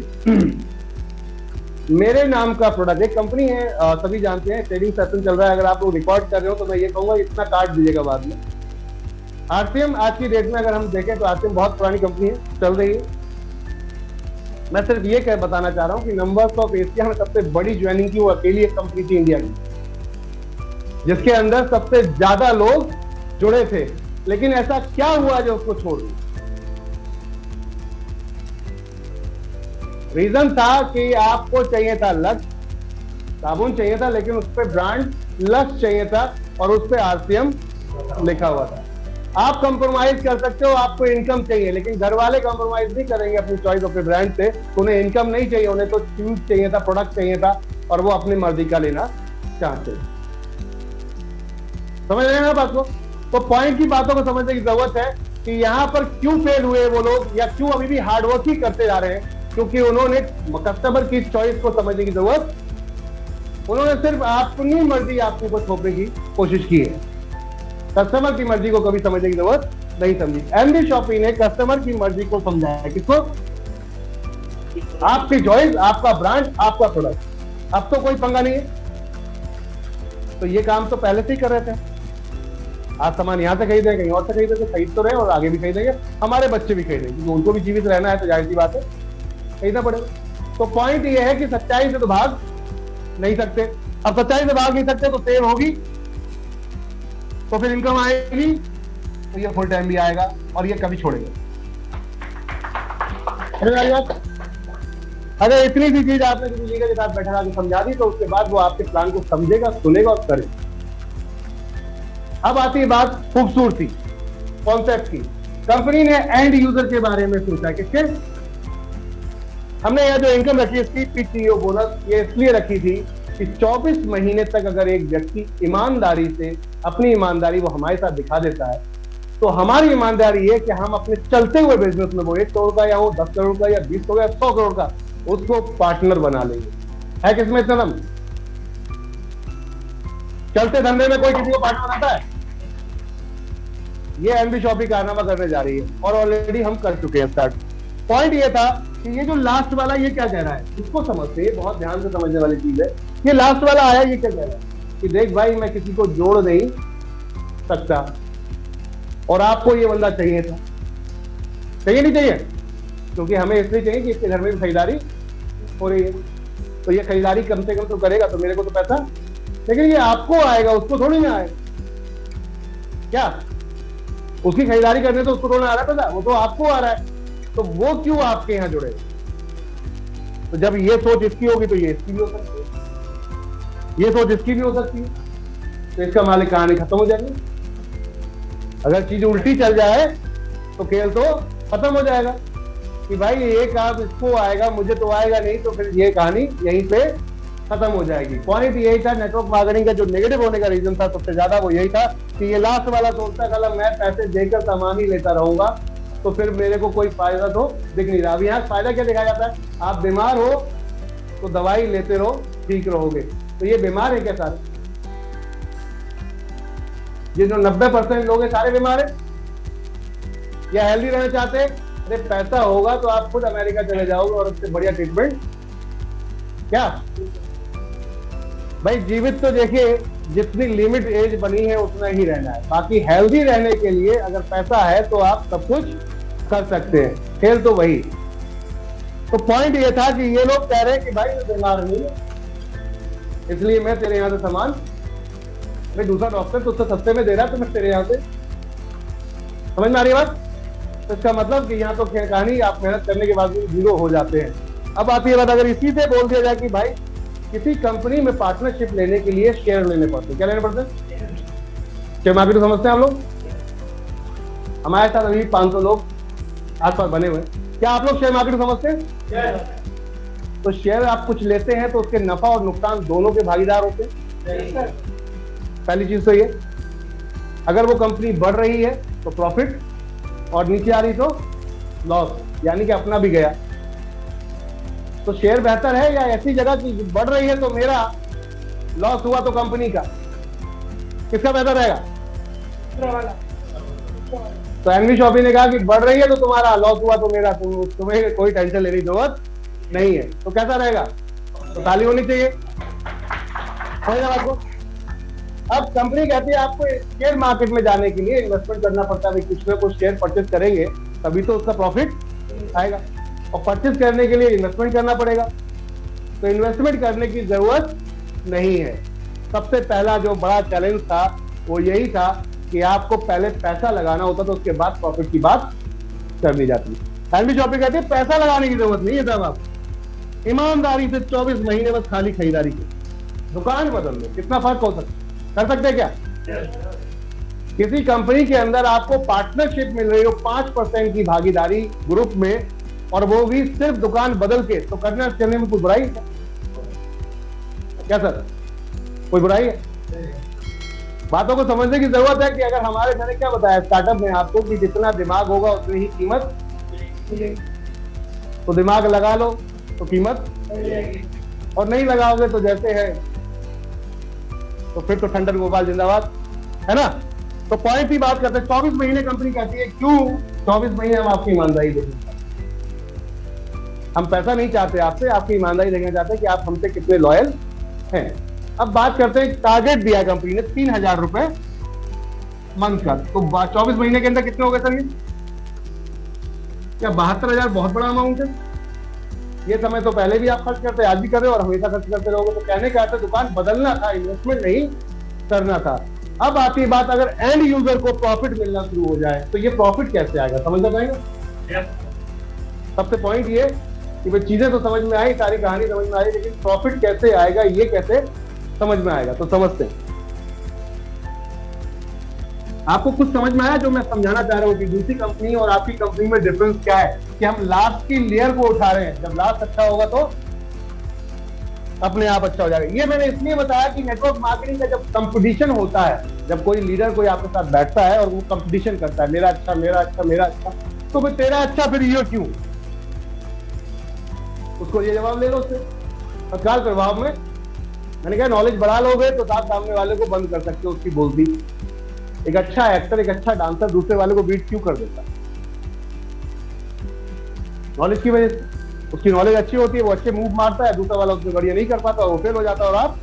मेरे नाम का प्रोडक्ट, एक कंपनी है, सभी जानते हैं, ट्रेडिंग सेशन चल रहा है, अगर आप लोग रिकॉर्ड कर रहे हो तो मैं ये कहूंगा इतना काट दीजिएगा बाद में। आरसीएम आज की डेट में अगर हम देखें तो आरसीएम बहुत पुरानी कंपनी है, चल रही है। मैं सिर्फ ये बताना चाह रहा हूँ कि नंबर्स ऑफ एशिया में सबसे बड़ी ज्वाइनिंग की वो अकेली एक कंपनी थी इंडिया की, जिसके अंदर सबसे ज्यादा लोग जुड़े थे। लेकिन ऐसा क्या हुआ जो उसको छोड़ दिया? रीजन था कि आपको चाहिए था लक्ष्य, साबुन चाहिए था लेकिन उस पर ब्रांड लक्ष्य चाहिए था और उस पर आरसीएम लिखा हुआ था। आप कंप्रोमाइज कर सकते हो, आपको इनकम चाहिए, लेकिन घर वाले कंप्रोमाइज नहीं करेंगे अपनी चॉइस अपने ब्रांड से। उन्हें इनकम नहीं चाहिए, उन्हें तो चीज चाहिए था, प्रोडक्ट चाहिए था, और वो अपनी मर्जी का लेना चाहते हैं। समझ रहे हैं ना बात को? तो पॉइंट की बातों को समझने की जरूरत है कि यहाँ पर क्यों फेल हुए वो लोग, या क्यों अभी भी हार्डवर्क ही करते जा रहे हैं, क्योंकि उन्होंने कस्टमर की चॉइस को समझने की जरूरत, उन्होंने सिर्फ अपनी मर्जी आपको को थोपने की कोशिश की है। कस्टमर की मर्जी को कभी समझने की जरूरत नहीं समझी। एमडी शॉपी ने कस्टमर की मर्जी को समझाया है। किसको? आपकी चॉइस, आपका ब्रांड, आपका प्रोडक्ट। अब तो कोई पंगा नहीं है। तो ये काम तो पहले से ही कर रहे थे। आज सामान यहां से खरीदेंगे, कहीं और से खरीदेंगे, खरीद तो रहे और आगे भी खरीदेंगे, हमारे बच्चे भी खरीदेंगे, क्योंकि उनको भी जीवित रहना है तो जाहिर सी बात है खरीदना पड़ेगा। तो पॉइंट ये है कि सच्चाई से तो भाग नहीं सकते। अब सच्चाई से भाग नहीं सकते तो सेल होगी, तो फिर इनकम आएगी, तो ये फुल टाइम भी आएगा और ये कभी छोड़ेगा। अगर इतनी सी चीज आपने किसी लीडर के साथ बैठा के समझा दी तो उसके बाद वो आपके प्लान को समझेगा, सुनेगा और करेगा। अब आती है बात खूबसूरती, कॉन्सेप्ट की। कंपनी ने एंड यूजर के बारे में सोचा। किसके? हमने यह जो इनकम रखी इसकी पीटीओ बोनस ये इसलिए रखी थी कि 24 महीने तक अगर एक व्यक्ति ईमानदारी से अपनी ईमानदारी वो हमारे साथ दिखा देता है, तो हमारी ईमानदारी है कि हम अपने चलते हुए बिजनेस में वो 1 करोड़ का या वो 10 करोड़ का या 20 करोड़ या 100 करोड़ का उसको पार्टनर बना लेंगे। है किसमें इतना दम? चलते धंधे में कोई किसी को पार्टनर बनाता है? ये एमडी शॉपी कारनामा करने जा रही है और ऑलरेडी हम कर चुके हैं स्टार्ट। पॉइंट ये था कि ये जो लास्ट वाला ये क्या कह रहा है, इसको समझते हैं, बहुत ध्यान से समझने वाली चीज है। ये लास्ट वाला आया, ये क्या कह रहा है कि देख भाई मैं किसी को जोड़ नहीं सकता और आपको ये बंदा चाहिए था। चाहिए नहीं चाहिए? क्योंकि हमें इसलिए चाहिए कि इसके घर में भी खरीदारी हो रही है, तो ये खरीदारी कम से कम तो करेगा तो मेरे को तो पैसा, लेकिन ये आपको आएगा, उसको थोड़ी ना आएगा। क्या उसकी खरीदारी करने तो उसको थोड़ा आ रहा है पैसा, वो तो आपको आ रहा है, तो वो क्यों आपके यहां जुड़े? तो जब ये सोच इसकी होगी तो ये इसकी भी हो सकती है, ये सोच इसकी भी हो सकती है, तो इसका मालिक कहानी खत्म हो जाएगी। अगर चीज उल्टी चल जाए तो खेल तो खत्म हो जाएगा कि भाई ये काम इसको आएगा मुझे तो आएगा नहीं, तो फिर ये कहानी यहीं पे खत्म हो जाएगी। पॉइंट यही था, नेटवर्क मार्केटिंग का जो नेगेटिव होने का रीजन था सबसे ज्यादा वो यही था कि ये लास्ट वाला सोचता था मैं पैसे देकर सामान ही लेता रहूंगा तो फिर मेरे को कोई फायदा तो दिख नहीं रहा। अभी यहाँ फायदा क्या दिखाया जाता है? आप बीमार हो तो दवाई लेते रहो, ठीक रहोगे। तो ये बीमार है क्या सारे? ये जो 90% लोग हैं सारे बीमार हैं या हेल्दी रहना चाहते हैं? अरे पैसा होगा तो आप खुद अमेरिका चले जाओगे और उससे बढ़िया ट्रीटमेंट क्या भाई। जीवित तो देखिए जितनी लिमिट एज बनी है उतना ही रहना है, बाकी हेल्दी रहने के लिए अगर पैसा है तो आप सब कुछ कर सकते हैं। खेल तो वही। तो पॉइंट ये था कि ये लोग कह रहे हैं कि भाई मैं बीमार नहीं है इसलिए मैं तेरे यहां से सामान, भाई दूसरा डॉक्टर तो उससे सस्ते में दे रहा है तो मैं तेरे यहां से, समझ में आ रही है बात? तो इसका मतलब कि यहाँ तो कहानी आप मेहनत करने के बाद भी जीरो हो जाते हैं। अब आती है बात, अगर इसी से बोल दिया जाए कि भाई किसी कंपनी में पार्टनरशिप लेने के लिए शेयर लेने पड़ते हैं, क्या लेने पड़ते हैं? शेयर मार्केट समझते हैं आप लोग? हमारे साथ अभी 500 लोग आसपास बने हुए, क्या आप लोग शेयर मार्केट समझते हैं? तो शेयर आप कुछ लेते हैं तो उसके नफा और नुकसान दोनों के भागीदार होते हैं। पहली चीज तो ये, अगर वो कंपनी बढ़ रही है तो प्रॉफिट और नीचे आ रही तो लॉस, यानी कि अपना भी गया। तो शेयर बेहतर है या ऐसी जगह की बढ़ रही है तो मेरा लॉस हुआ तो कंपनी का, किसका बेहतर रहेगा? तो एनवी शॉपी ने कहा कि बढ़ रही है तो तुम्हारा लॉस हुआ तो मेरा, तुम्हें कोई टेंशन लेने की जरूरत नहीं है। तो कैसा रहेगा? तो ताली होनी चाहिए। आपको अब कंपनी कहती है आपको शेयर मार्केट में जाने के लिए इन्वेस्टमेंट करना पड़ता है, कुछ ना कुछ शेयर परचेज करेंगे तभी तो उसका प्रॉफिट आएगा, और परचेज करने के लिए इन्वेस्टमेंट करना पड़ेगा। तो इन्वेस्टमेंट करने की जरूरत नहीं है। सबसे पहला जो बड़ा चैलेंज था वो यही था कि आपको पहले पैसा लगाना होता तो उसके बाद प्रॉफिट की बात करनी जाती है। एनवी शॉपी कहती है पैसा लगाने की जरूरत नहीं है साहब, आप ईमानदारी से 24 महीने बस खाली खरीदारी की, दुकान बदल लो, कितना फर्क हो सकता है? कर सकते हैं क्या? किसी कंपनी के अंदर आपको पार्टनरशिप मिल रही हो 5% की भागीदारी ग्रुप में, और वो भी सिर्फ दुकान बदल के, तो करने चलने में कोई बुराई है क्या सर? कोई बुराई है? बातों को समझने की जरूरत है कि अगर हमारे, मैंने क्या बताया स्टार्टअप में आपको कि जितना दिमाग होगा उतनी ही कीमत मिलेगी। तो दिमाग लगा लो तो कीमत, और नहीं लगाओगे तो जैसे है तो फिर तो ठंडन गोपाल जिंदाबाद, है ना? तो पॉइंट की बात करते हैं। 24 महीने कंपनी कहती है, क्यों 24 महीने? हम आपकी ईमानदारी देखेंगे, हम पैसा नहीं चाहते आपसे, आपकी ईमानदारी देखना चाहते हैं कि आप हमसे कितने लॉयल हैं। अब बात करते हैं, टारगेट दिया कंपनी ने 3000 रुपए मंथ का, तो 24 महीने के अंदर कितने हो गए सर? ये क्या 72,000 बहुत बड़ा अमाउंट है? ये समय तो पहले भी आप खर्च करते, आज भी कर रहे हो और हमेशा खर्च करते रहोगे। तो कहने का अर्थ दुकान बदलना था, इन्वेस्टमेंट नहीं करना था। अब आती है बात, अगर एंड यूजर को प्रॉफिट मिलना शुरू हो जाए तो ये प्रॉफिट कैसे आएगा? समझना चाहेंगे? सबसे पॉइंट ये कि भाई चीजें तो समझ में आई, सारी कहानी समझ में आई, लेकिन प्रॉफिट कैसे आएगा, ये कैसे समझ में आएगा? तो समझते हैं। आपको कुछ समझ में आया जो मैं समझाना चाह रहा हूँ कि दूसरी कंपनी और आपकी कंपनी में डिफरेंस क्या है? कि हम लास्ट की लेयर को उठा रहे हैं, जब लास्ट अच्छा होगा तो अपने आप अच्छा हो जाएगा। ये मैंने इसलिए बताया कि नेटवर्क मार्केटिंग का जब कंपटीशन होता है, जब कोई लीडर कोई आपके साथ बैठता है और वो कंपटीशन करता है, मेरा अच्छा मेरा अच्छा मेरा अच्छा, तो फिर तेरा अच्छा फिर ये क्यों? उसको ये जवाब ले लो उससे तत्काल प्रभाव में। मैंने कहा नॉलेज बढ़ा लोगे तो आप सामने वाले को बंद कर सकते हो उसकी बोलती। एक अच्छा एक्टर, एक अच्छा डांसर दूसरे वाले को बीट क्यों कर देता? नॉलेज की वजह से। उसकी नॉलेज अच्छी होती है, वो अच्छे मूव मारता है, दूसरा वाला उससे बढ़िया नहीं कर पाता, वो फेल हो जाता है और आप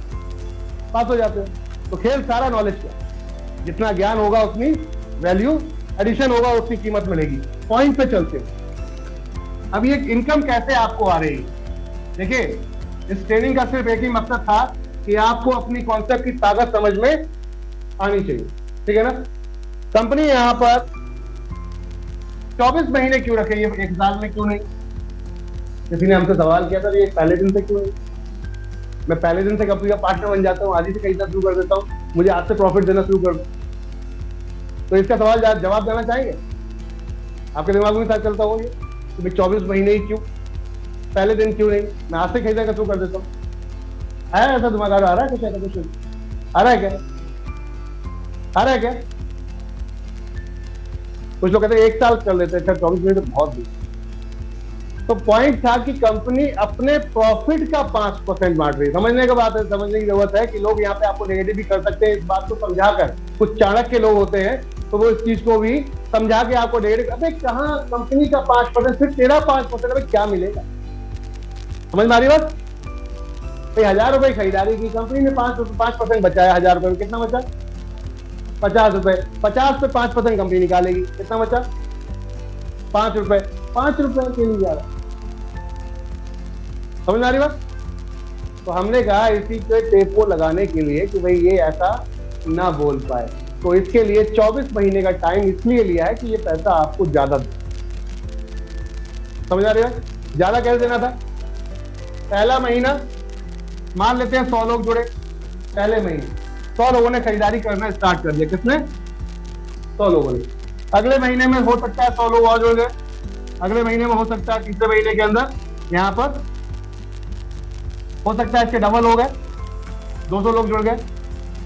पास हो जाते हो। तो खेल सारा नॉलेज का, जितना ज्ञान होगा उतनी वैल्यू एडिशन होगा, उतनी कीमत मिलेगी। पॉइंट पे चलते हो। अब ये इनकम कैसे आपको आ रही है? देखिए, इस ट्रेनिंग का सिर्फ एक ही मकसद था कि आपको अपनी कॉन्सेप्ट की ताकत समझ में आनी चाहिए, ठीक है ना? कंपनी यहां पर 24 महीने क्यों रखे, ये 1 साल में क्यों नहीं? किसी ने हमसे सवाल किया था ये पहले दिन से क्यों नहीं? मैं पहले दिन से कंपनी का पार्टनर बन जाता हूँ, आज ही से खरीदना शुरू कर देता हूँ, मुझे आज से प्रॉफिट देना शुरू कर दो। तो इसका सवाल जवाब देना चाहेंगे? आपके दिमाग में साथ चलता होगा कि 24 महीने ही क्यों, पहले दिन क्यों नहीं, मैं आज से खरीदना शुरू कर देता हूँ? है ऐसा दिमाग आ रहा है? कुछ ऐसा कुछ आ रहा है क्या? आ रहा है क्या? कुछ लोग कहते हैं 1 साल कर लेते हैं, 24 महीने तो बहुत दूर। तो पॉइंट था कि कंपनी अपने प्रॉफिट का 5% बांट रही है। समझने की बात है, समझने की जरूरत है कि लोग यहाँ पे आपको नेगेटिव भी कर सकते हैं इस बात को समझाकर। कुछ चाणक्य लोग होते हैं तो वो इस चीज को भी समझा के आपको नेगेटिव, अबे कहाँ कंपनी का 5%, फिर तेरा 5%, अबे क्या मिलेगा? समझ में आ रही बात? 1000 रुपए खरीदारी की, कंपनी ने 5% बचाया, 1000 रुपए में कितना बचा? 50 रुपए। 50 पे 5% कंपनी निकालेगी, कितना बचा? 5 रुपए। 5 रुपए के लिए जा रहा, समझ में आ रही बात? तो हमने कहा इसी पे टेप को लगाने के लिए कि भाई ये ऐसा ना बोल पाए, तो इसके लिए 24 महीने का टाइम इसलिए लिया है कि ये पैसा आपको ज्यादा दे। समझ आ रही है? ज्यादा कैसे देना था? पहला महीना मान लेते हैं 100 लोग जुड़े, पहले महीने 100 लोगों ने खरीदारी करना स्टार्ट कर दिया। किसने? 100 लोगों ने। अगले महीने में हो सकता है 100 लोग और जुड़ गए, अगले महीने में हो सकता है तीसरे महीने के अंदर यहाँ पर हो सकता है इसके डबल हो गए, 200 लोग जुड़ गए।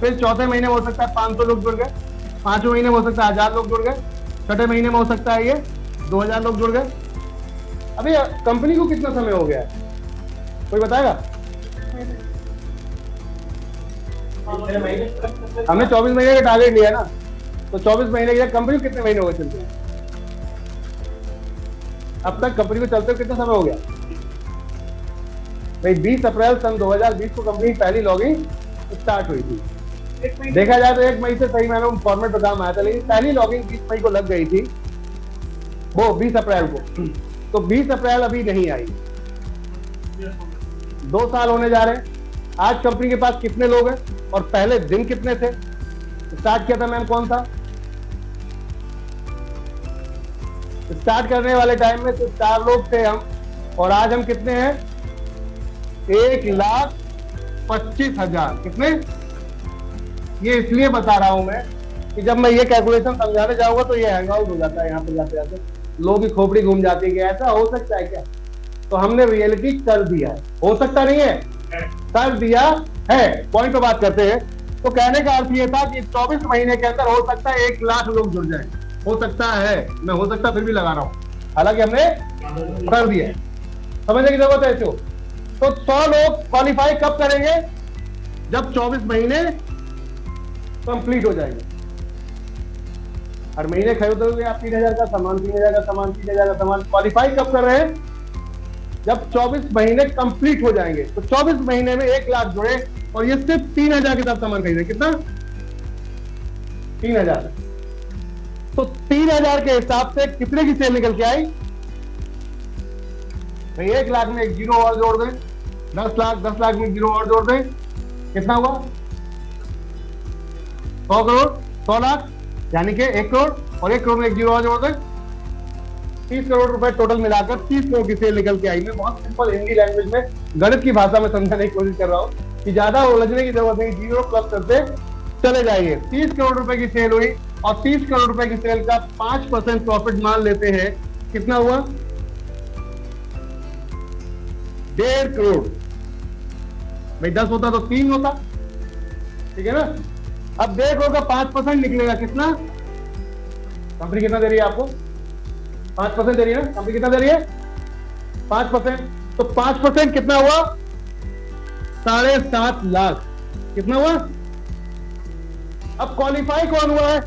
फिर चौथे महीने में हो सकता है 500 लोग जुड़ गए, 5वें महीने में हो सकता है 1000 लोग जुड़ गए, छठे महीने में हो सकता है ये 2000 लोग जुड़ गए। अभी कंपनी को कितना समय हो गया है, कोई बताएगा? हमने 24 महीने का टारगेट लिया ना, तो तो 24 महीने की कंपनी कितने महीने हो गए चलते हैं? अब तक कंपनी को चलते हुए कितना समय हो गया भाई? 20 अप्रैल सन 2020 को कंपनी पहली लॉगिंग स्टार्ट हुई थी। देखा जाए तो 1 मई से सही मैंने फॉर्मेट पर काम आया था, लेकिन पहली लॉगिंग 20 मई को लग गई थी, वो 20 अप्रैल को। तो 20 अप्रैल अभी नहीं आई, 2 साल होने जा रहे हैं। आज कंपनी के पास कितने लोग हैं और पहले दिन कितने थे? स्टार्ट किया था मैम कौन सा? स्टार्ट करने वाले टाइम में तो 4 लोग थे हम, और आज हम कितने हैं? 1,25,000। कितने? ये इसलिए बता रहा हूं मैं कि जब मैं ये कैलकुलेशन समझाने जाऊंगा तो ये हैंग आउट हो जाता है यहाँ पे जाते जाते, लोगों की खोपड़ी घूम जाती है कि ऐसा हो सकता है क्या। तो हमने रियलिटी कर दिया है, हो सकता नहीं है, कर दिया है। पॉइंट पे बात करते हैं। तो कहने का अर्थ ये था कि 24 महीने के अंदर हो सकता है 1 लाख लोग जुड़ जाए, हो सकता है। मैं हो सकता फिर भी लगा रहा हूं, हालांकि हमने कर दिया है। समझने की जरूरत है इसको। तो 100 लोग क्वालिफाई कब करेंगे? जब 24 महीने कंप्लीट हो जाएंगे। हर महीने खरीदोगे आप 3,000 का सामान, 3,000 का सामान, 3,000 का सामान। क्वालिफाई कब कर रहे हैं? जब 24 महीने कंप्लीट हो जाएंगे। तो 24 महीने में 1 लाख जुड़े और ये सिर्फ 3,000 के साथ सामान खरीदे। कितना? 3,000। तो 3,000 के हिसाब से कितने की सेल निकल के आई भाई? 1 लाख में एक जीरो और जोड़ दें, 10 लाख, 10 लाख में जीरो और जोड़ दें, कितना हुआ? 100 करोड़, 100 लाख, यानी कि 1 करोड़, और 1 करोड़ में एक जीरो और जोड़ दें, 30 करोड़ रुपए टोटल मिलाकर 30 करोड़ की सेल निकल के आई। मैं बहुत सिंपल हिंदी लैंग्वेज में, गणित की भाषा में समझाने की कोशिश कर रहा हूं कि ज्यादा उलझने की जरूरत नहीं, जीरो प्लस करते चले जाइए। 30 करोड़ रुपए की सेल हुई और 30 करोड़ रुपए की सेल का 5% प्रॉफिट मान लेते हैं। कितना हुआ? 1.5 करोड़। भाई 10 होता तो 3 होता, ठीक है ना। अब 1.5 करोड़ का 5% निकलेगा कितना? कंपनी कितना दे रही है आपको? 5% दे रही है ना कंपनी? कितना दे रही है? 5%। तो 5% कितना हुआ? 7.5 लाख। कितना हुआ? अब क्वालिफाई कौन हुआ है?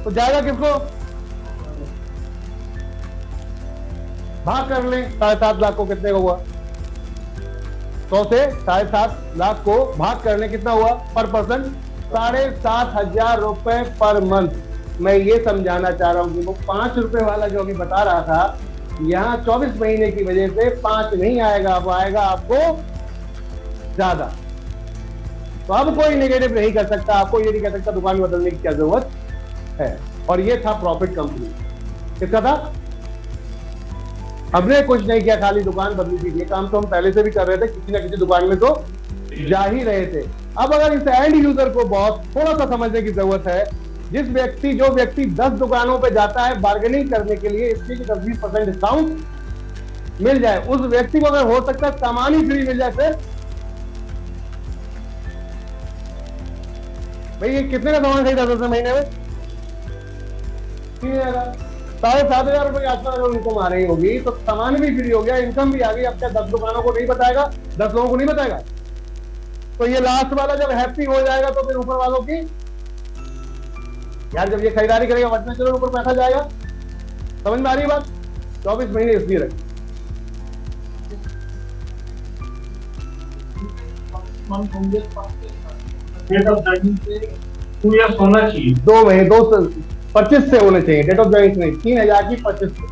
तो जाएगा किसको? भाग कर लें 7.5 लाख को। कितने का हुआ? 100 से 7.5 लाख को भाग करने कितना हुआ पर पर्सन? 7,500 रुपए पर मंथ। मैं ये समझाना चाह रहा हूं कि वो 5 रुपए वाला जो अभी बता रहा था, यहाँ 24 महीने की वजह से 5 नहीं आएगा, अब आएगा आपको ज्यादा। तो अब कोई नेगेटिव नहीं कर सकता, आपको ये नहीं कह सकता दुकान बदलने की क्या जरूरत है। और ये था प्रॉफिट कंपनी। किसका था? हमने कुछ नहीं किया, खाली दुकान बदली थी। ये काम तो हम पहले से भी कर रहे थे, किसी ना किसी दुकान में तो जा ही रहे थे। अब अगर इस एंड यूजर को बहुत थोड़ा सा समझने की जरूरत है, जो व्यक्ति 10 दुकानों पे जाता है बार्गेनिंग करने के लिए, इसलिए कि 10-20% डिस्काउंट मिल जाए, उस व्यक्ति को अगर हो सकता है सामान ही फ्री मिल जाए, फिर भाई ये कितने का सामान खरीदा था महीने में? 3,000, 7,500 रुपए के आसपास अगर इनकम आ रही होगी तो सामान भी फ्री हो गया, इनकम भी आ गई। अब क्या 10 दुकानों को नहीं बताएगा? 10 लोगों को नहीं बताएगा? तो ये लास्ट वाला जब हैप्पी हो जाएगा तो फिर ऊपर वालों की, यार जब ये खरीदारी करेगा बचना, चलो ऊपर पैसा जाएगा। समझ में आ रही बात? 24 महीने इसलिए रखे। होना चाहिए 2 महीने 25 से होने चाहिए। डेट ऑफ ज्वाइनिंग नहीं, 3,000 की 25 से।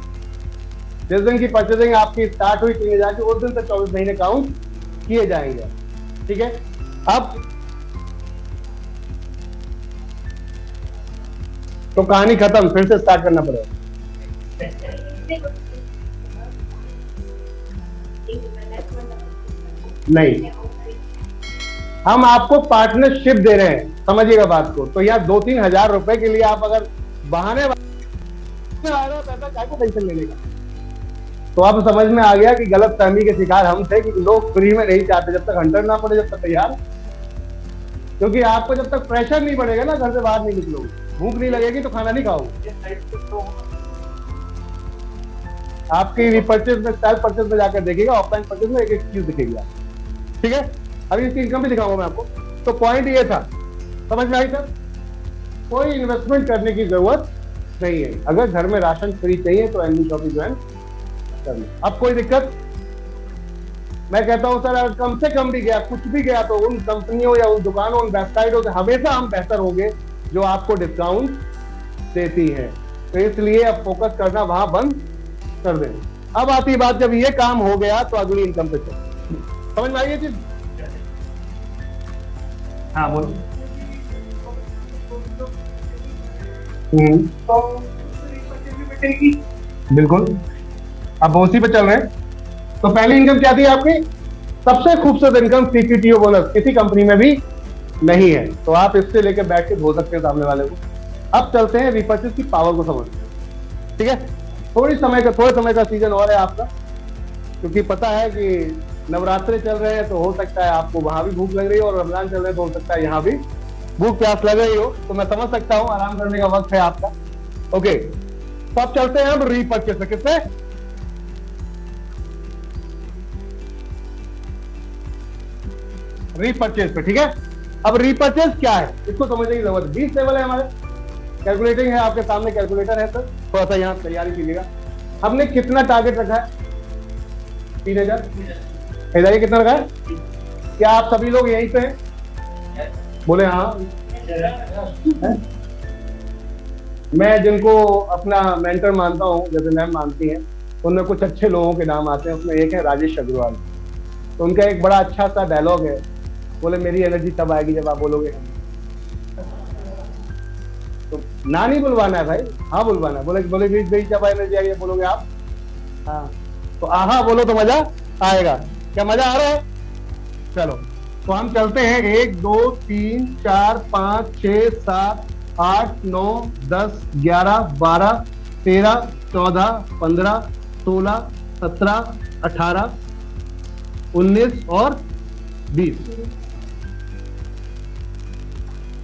जिस दिन की परचेजिंग आपकी स्टार्ट हुई 3,000 की, उस दिन से 24 महीने काउंट किए जाएंगे। ठीक है। अब तो कहानी खत्म, फिर से स्टार्ट करना पड़ेगा। नहीं, हम आपको पार्टनरशिप दे रहे हैं, समझिएगा बात को। तो यार 2-3 हजार रुपए के लिए आप अगर बहाने पैसा क्या को टेंशन लेने का। तो आप समझ में आ गया कि गलत फहमी के शिकार हम थे कि लोग फ्री में नहीं चाहते, जब तक हंटर ना पड़े, जब तक तैयार। क्योंकि आपको जब तक प्रेशर नहीं पड़ेगा ना, घर से बाहर नहीं निकलोगे, भूख नहीं लगेगी तो खाना नहीं खाओगे। आपकी रिपर्चेज में, सेल्फ परचेज में जाकर देखिएगा, ऑफलाइन परचेज में एक एक चीज दिखेगी। ठीक है। अभी इसकी इनकम भी दिखाऊंगा मैं आपको। तो पॉइंट ये था, समझ में आई सर? कोई इन्वेस्टमेंट करने की जरूरत नहीं है। अगर घर में राशन फ्री चाहिए तो एनबी शॉपिंग ज्वाइन कर लो। अब कोई दिक्कत? मैं कहता हूं सर अगर कम से कम भी गया, कुछ भी गया, तो उन कंपनियों या उन दुकानों, उन वेबसाइटों से हमेशा हम बेहतर होंगे जो आपको डिस्काउंट देती है। तो इसलिए अब फोकस करना वहां बंद कर दें। अब आती बात, जब ये काम हो गया तो अगली इनकम पे चलो। समझ में आई ये चीज? हाँ बोलो। बिल्कुल, अब उसी पे चल रहे हैं। तो पहली इनकम क्या थी आपकी? सबसे खूबसूरत इनकम सीपीटीओ बोनस, किसी कंपनी में भी नहीं है। तो आप इससे लेकर बैठ के धो सकते हैं सामने वाले को। अब चलते हैं रिपर्चेस की पावर को समझ। ठीक है, थोड़े समय का सीजन और है आपका, क्योंकि पता है कि नवरात्रे चल रहे हैं, तो हो सकता है आपको वहां भी भूख लग रही हो, और रमजान चल रहे हैं तो हो सकता है यहाँ भी भूख प्यास लग रही हो। तो मैं समझ सकता हूँ, आराम करने का वक्त है आपका। ओके, तो अब चलते हैं हम रीपर्चेस पे। किससे? रीपर्चेस पे। ठीक है, अब रीपर्चेस क्या है इसको समझने की जरूरत है। 20 लेवल है हमारे, कैलकुलेटिंग है, आपके सामने कैलकुलेटर है सर, थोड़ा सा यहाँ तैयारी कीजिएगा। हमने कितना टारगेट रखा है? 3000। इधर कितना रखा है? क्या आप सभी लोग यहीं पे हैं? बोले हाँ। मैं जिनको अपना मेंटर मानता हूँ, जैसे मैम मानती हैं, तो उनमें कुछ अच्छे लोगों के नाम आते हैं। उसमें एक है राजेश अग्रवाल। तो उनका एक बड़ा अच्छा सा डायलॉग है, बोले मेरी एनर्जी तब आएगी जब आप बोलोगे। तो ना नहीं बुलवाना है भाई, हाँ बुलवाना है। बोले भाई जब एनर्जी आएगी बोलोगे आप हाँ, तो आहा बोलो तो मजा आएगा। क्या मजा आ रहा है? चलो तो हम चलते हैं। 1 2 3 4 5 6 7 8 9 10 11 12 13 14 15 16 17 18 19 और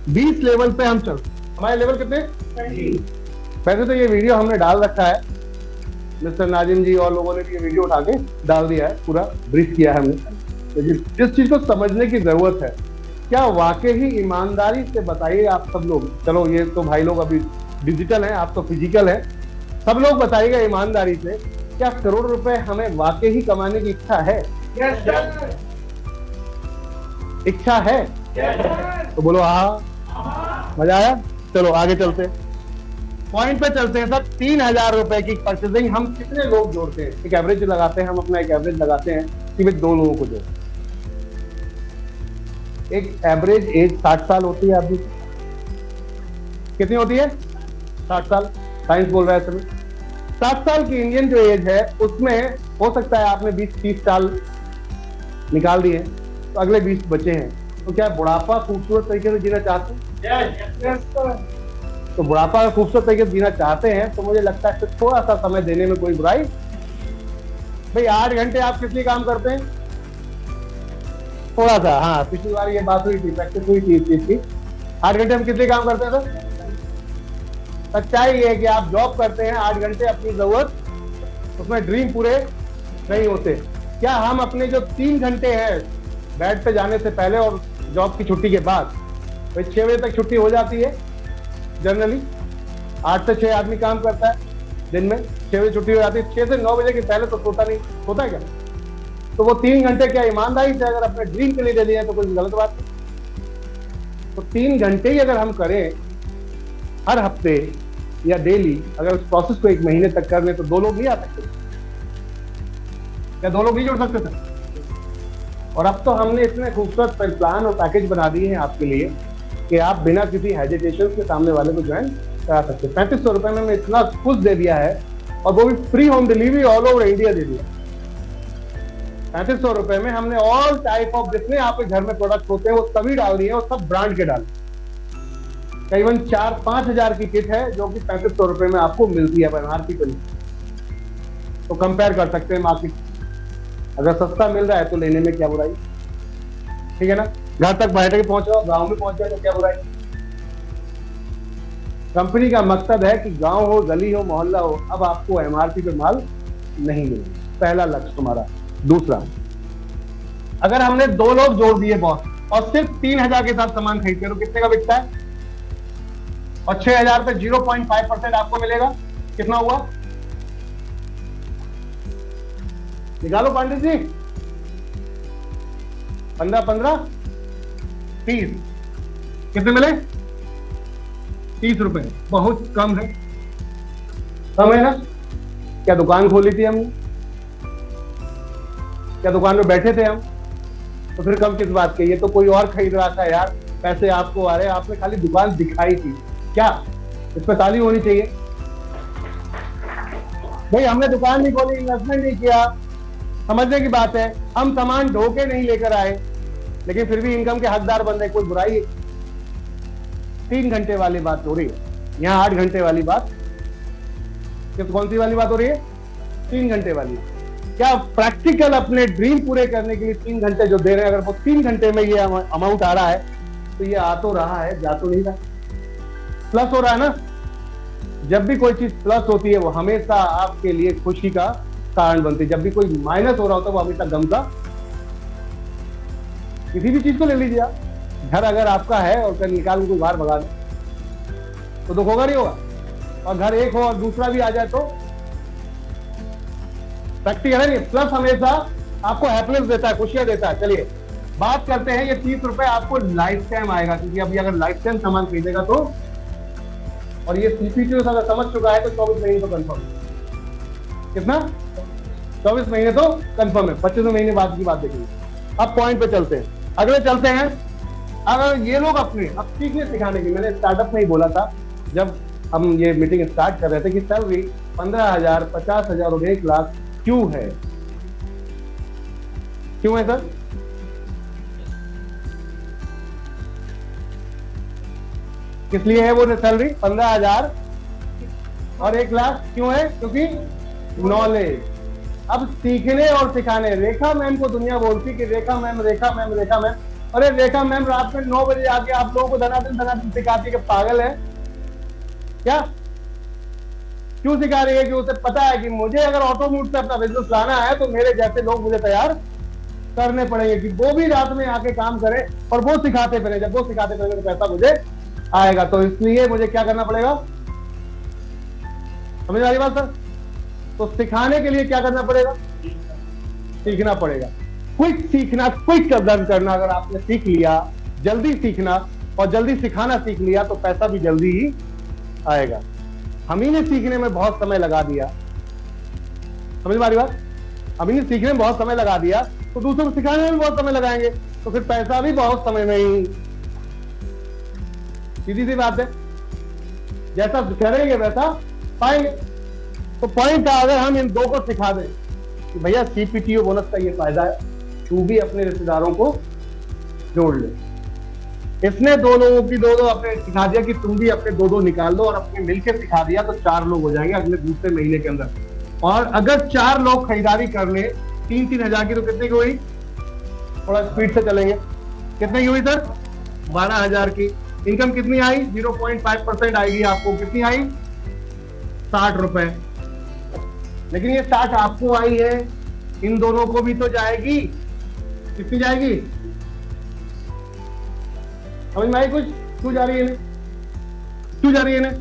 20 लेवल पे हम चलते। हमारे लेवल कितने? वैसे तो ये वीडियो हमने डाल रखा है, मिस्टर नाजिम जी और लोगों ने भी ये वीडियो उठा के डाल दिया है, पूरा ब्रीफ किया है हमने। तो जिस चीज को समझने की जरूरत है, क्या वाकई ही ईमानदारी से बताइए आप सब लोग, चलो ये तो भाई लोग अभी डिजिटल हैं, आप तो फिजिकल हैं, सब लोग बताइएगा ईमानदारी से, क्या करोड़ रुपए हमें वाकई ही कमाने की इच्छा है? इच्छा है? तो बोलो हाँ। मजा आया? चलो आगे चलते हैं, पॉइंट पे चलते हैं सर। 3000 रुपए की परचेजिंग हम कितने लोग जोड़ते हैं? एक एवरेज लगाते हैं हम, अपना एक एवरेज लगाते हैं कि भाई 2 लोगों को जोड़। एक एवरेज एज 60 साल होती है आपकी। कितनी होती है? 60 साल। साइंस बोल रहा है सर। 60 साल की इंडियन जो एज है, उसमें हो सकता है आपने 20-30 साल निकाल दिए, तो अगले 20 बचे हैं। तो क्या बुढ़ापा खूबसूरत तरीके से जीना चाहते हैं? तो बुढ़ापा खूबसूरत तरीके से जीना चाहते हैं, तो मुझे लगता है थोड़ा सा समय देने में कोई बुराई। भाई 8 घंटे आप किस लिए काम करते हैं? थोड़ा सा, हाँ पिछली बार ये बात हुई थी, प्रैक्टिस हुई थी इस चीज की। 8 घंटे हम किस लिए काम करते हैं सर? सच्चाई ये है कि आप जॉब करते हैं 8 घंटे, अपनी जरूरत, उसमें ड्रीम पूरे नहीं होते। क्या हम अपने जो 3 घंटे हैं बेड पे जाने से पहले और जॉब की छुट्टी के बाद, भाई 6 बजे तक छुट्टी हो जाती है जनरली, 8 से 6 आदमी काम करता है दिन में, 6 बजे छुट्टी हो जाती है, 6 से 9 बजे के पहले तो सोता नहीं, होता है क्या? तो वो 3 घंटे क्या ईमानदारी से अगर अपने ड्रीम के लिए दे दिए तो कोई गलत बात नहीं। तो 3 घंटे ही अगर हम करें हर हफ्ते या डेली, अगर उस प्रोसेस को 1 महीने तक कर ले, तो 2 लोग नहीं आ सकते? क्या 2 लोग नहीं जुड़ सकते थे? और अब तो हमने इतने खूबसूरत प्लान और पैकेज बना दिए हैं आपके लिए कि आप बिना किसी हेजिटेशन के सामने वाले को ज्वाइन करा सकते हैं। 3500 रुपए में इतना कुछ दे दिया है, और वो भी free home delivery all over India दे दिया। 3500 रुपए में हमने ऑल टाइप ऑफ जितने आपके घर में प्रोडक्ट होते हैं वो सभी डाल दिए, और सब ब्रांड के डाले। करीबन 4-5 हजार की किट है जो कि 3500 रुपए में आपको मिलती है एमआरपी पर। तो कंपेयर कर सकते हैं मार्केट, अगर सस्ता मिल रहा है तो लेने में क्या बुराई, ठीक है ना? घर तक बैठ के पहुंच रहा हो, गांव में पहुंच जाए तो क्या बुराई? कंपनी का मकसद है कि गांव हो, गली हो, मोहल्ला हो, अब आपको एमआरपी पे माल नहीं मिले। पहला लक्ष्य तुम्हारा। दूसरा, अगर हमने 2 लोग जोड़ दिए बॉस, और सिर्फ 3000 के साथ सामान खरीदते हैं तो कितने का बिकता है? और 6,000 पे 0.5% आपको मिलेगा। कितना हुआ? निकालो पंडित जी। 15 15 30, कितने मिले? 30 रुपए। बहुत कम है, कम है ना? क्या दुकान खोली थी हमने? क्या दुकान में बैठे थे हम? तो फिर कम किस बात के? ये तो कोई और खरीद रहा था यार, पैसे आपको आ रहे, आपने खाली दुकान दिखाई थी। क्या इस पर ताली होनी चाहिए? भाई हमने दुकान नहीं खोली, इन्वेस्टमेंट नहीं किया, समझने की बात है। हम सामान ढो के नहीं लेकर आए, लेकिन फिर भी इनकम के हकदार बन रहे, कोई बुराई है? 3 घंटे वाली बात हो रही है यहाँ, 8 घंटे वाली बात। कौन सी वाली बात हो रही है? 3 घंटे वाली। क्या प्रैक्टिकल अपने ड्रीम पूरे करने के लिए 3 घंटे जो दे रहे हैं, अगर वो 3 घंटे में ये अमाउंट आ रहा है तो ये आ तो रहा है, जा तो नहीं रहा, प्लस हो रहा है ना। जब भी कोई चीज प्लस होती है वो हमेशा आपके लिए खुशी का कारण बनती है। जब भी कोई माइनस हो रहा होता है वो हमेशा गम का। किसी भी चीज को ले लीजिए आप, घर अगर आपका है और कल निकाल के कोई बाहर भगा दे तो दुख होगा नहीं होगा? और घर एक हो और दूसरा भी आ जाए तो प्रैक्टिकल है नहीं। प्लस हमेशा आपको हैप्पीनेस देता है, खुशियां देता है। चलिए बात करते हैं, ये 30 रुपए आपको लाइफ टाइम आएगा, क्योंकि अभी अगर लाइफ टाइम सामान खरीदेगा तो, और ये सीपीटी अगर समझ चुका है तो 24 महीने तो कंफर्म है। कितना? 24 महीने तो कंफर्म है, 25 महीने बाद की बात देखेंगे। अब पॉइंट पे चलते हैं, अगले चलते हैं। अगर ये लोग अपने अब सीखने सिखाने की, मैंने स्टार्टअप में ही बोला था जब हम ये मीटिंग स्टार्ट कर रहे थे कि सैलरी 15,000, 50,000 और 1 लाख क्यों है? क्यों है सर? किस लिए है वो सैलरी 15,000 और 1 लाख? क्यों है? क्योंकि नॉलेज। अब सीखने और सिखाने, रेखा मैम को दुनिया बोलती कि रेखा मैम, रेखा मैम, रेखा मैम। अरे रेखा मैम रात में 9 बजे आके आप लोगों को धनाधन सिखाती है कि पागल है क्या? क्यों सिखा रही है? कि उसे पता है कि मुझे अगर ऑटोमोट से अपना बिजनेस लाना है तो मेरे जैसे लोग मुझे तैयार करने पड़ेंगे कि वो भी रात में आके काम करे और वो सिखाते फिरे। जब वो सिखाते फिरेंगे तो पैसा मुझे आएगा। तो इसलिए मुझे क्या करना पड़ेगा? समझ आ रही बात सर? तो सिखाने के लिए क्या करना पड़ेगा? सीखना पड़ेगा। क्विक सीखना, क्विक लर्न करना। अगर आपने सीख लिया, जल्दी सीखना और जल्दी सिखाना सीख लिया तो पैसा भी जल्दी ही आएगा। हम ही ने सीखने में बहुत समय लगा दिया, समझ में आ रही बात? हम ही ने सीखने में बहुत समय लगा दिया तो दूसरों को सिखाने में बहुत समय लगाएंगे तो फिर पैसा भी बहुत समय में ही। सीधी सी बात है, जैसा करेंगे वैसा पाएंगे। तो पॉइंट था, अगर हम इन दो को सिखा दें कि भैया सीपीटीओ बोनस का ये फायदा है, तू भी अपने रिश्तेदारों को जोड़ ले। इसने 2 लोगों की 2 अपने सिखा दिया कि तुम भी अपने 2 निकाल लो और अपने मिलकर सिखा दिया तो 4 लोग हो जाएंगे अगले दूसरे महीने के अंदर। और अगर 4 लोग खरीदारी कर ले 3-3 हजार की तो कितने की हुई? थोड़ा स्पीड से चलेंगे। कितने की हुई सर? 12,000 की। इनकम कितनी आई? 0.5% आएगी आपको। कितनी आई? 60 रुपए। लेकिन ये 60 आपको आई है, इन दोनों को भी तो जाएगी। कितनी जाएगी? समझ में आई कुछ? क्यों जा रही है इन्हें? क्यों जा रही है इन्हें?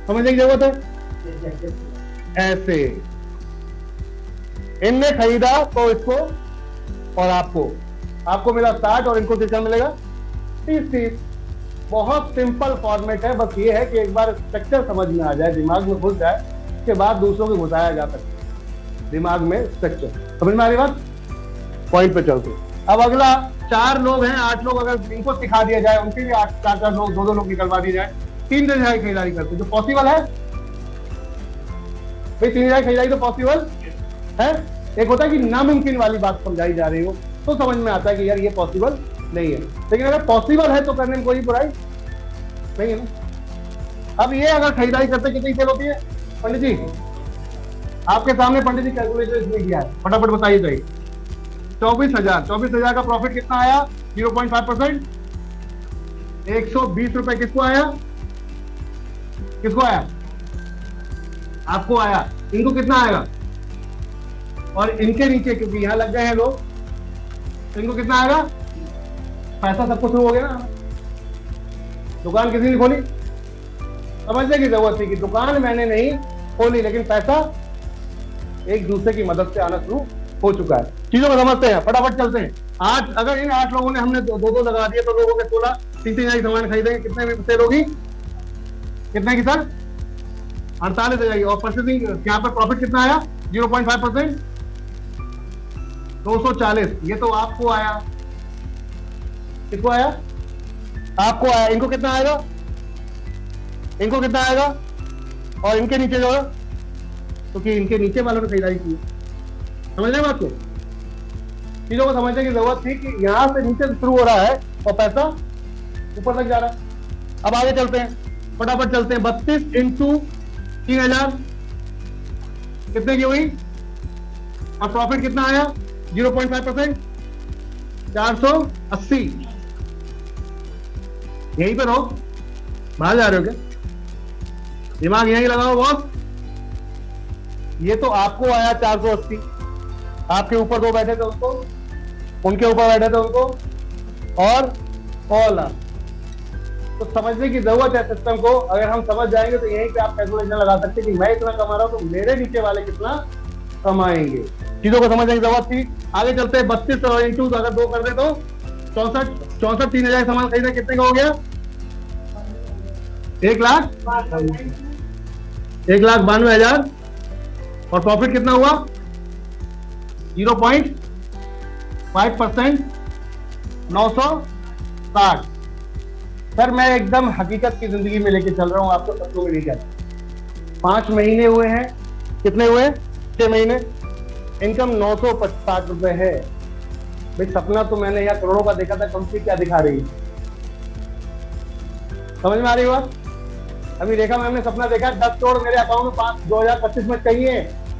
समझने की जरूरत है। ऐसे इनने खरीदा तो इसको और आपको मिला 60 और इनको कितना मिलेगा? 30। बहुत सिंपल फॉर्मेट है। बस ये है कि एक बार स्ट्रक्चर समझ में आ जाए, दिमाग में घुस जाए, उसके बाद दूसरों को घुसाया जा सकता है। दिमाग में स्ट्रक्चर समझ में आ रही बात? पॉइंट पे चलते। अब अगला 4 लोग हैं, 8 लोग अगर इनको सिखा दिया जाए, उनके भी 4 लोग 2 लोग निकलवा दिए जाए, 3 हजार खरीदारी करते जो पॉसिबल है भाई। 3 हजार खरीदारी तो पॉसिबल है। एक होता है कि नामुमकिन वाली बात समझाई जा रही हो तो समझ में आता है कि यार ये पॉसिबल नहीं है, लेकिन अगर पॉसिबल है तो करने में कोई बुराई नहीं है ना। अब ये अगर खरीदारी करते कितनी सेल होती है पंडित जी? आपके सामने पंडित जी कैलकुलेटर इसने किया है, फटाफट बताइए सही। 24,000 का प्रॉफिट कितना आया? 0.5%। 120 रुपए किसको आया? किसको आया? आपको आया। इनको कितना आएगा? और इनके नीचे क्योंकि यहां लग गए हैं लोग तो इनको कितना आएगा? पैसा सबको शुरू हो गया ना। दुकान किसी ने खोली, समझने की जरूरत थी कि दुकान मैंने नहीं खोली, लेकिन पैसा एक दूसरे की मदद से आना शुरू हो चुका है। चीजों को समझते हैं, फटाफट चलते हैं। आज अगर इन 8 लोगों ने हमने दो लगा दिए तो लोगों के 16 3-3 सामान खरीदेंगे, कितने में सेल होगी? कितने की सर? 48 हो जाएगी। और परचेसिंग यहाँ पर प्रॉफिट कितना आया? 0.5%, 240। ये तो आपको आया, किसको आया? आपको आया। इनको कितना आएगा? इनको कितना आएगा? और इनके नीचे जो है, क्योंकि इनके नीचे वालों ने खरीदारी की। समझ रहे बात को? चीजों को समझने की जरूरत थी कि यहां से नीचे शुरू हो रहा है और पैसा ऊपर तक जा रहा है। अब आगे चलते हैं, फटाफट चलते हैं। 32 इंटू 3000 कितने की हुई? और प्रॉफिट कितना आया? 0.5%, 480। यहीं पे रहो, बाहर जा रहे हो क्या? दिमाग यहीं लगाओ बॉस। ये तो आपको आया 480, आपके ऊपर 2 बैठे थे उनको, उनके ऊपर बैठे थे उनको, और कॉल। तो समझने की जरूरत है सिस्टम को। अगर हम समझ जाएंगे तो यहीं पे आप कैलकुलेशन लगा सकते हैं कि मैं इतना कमा रहा हूं तो मेरे नीचे वाले कितना कमाएंगे। चीजों को समझने की जरूरत थी। आगे चलते हैं। 32 और इंटू अगर 2 कर दे तो 64 3000 सामान खरीदे, कितने का हो गया? 1,92,000। और प्रॉफिट कितना हुआ? 0.5%, 960। सर मैं एकदम हकीकत की जिंदगी में लेके चल रहा हूं आपको, सबको में नहीं कहता। 5 महीने हुए हैं, कितने हुए? 6 महीने। इनकम 950 रुपए है। भाई सपना तो मैंने यहाँ करोड़ों का देखा था, कंपनी क्या दिखा रही है? समझ में आ रही बात? अभी देखा मैंने सपना देखा 10 करोड़ मेरे अकाउंट में 2025 में चाहिए,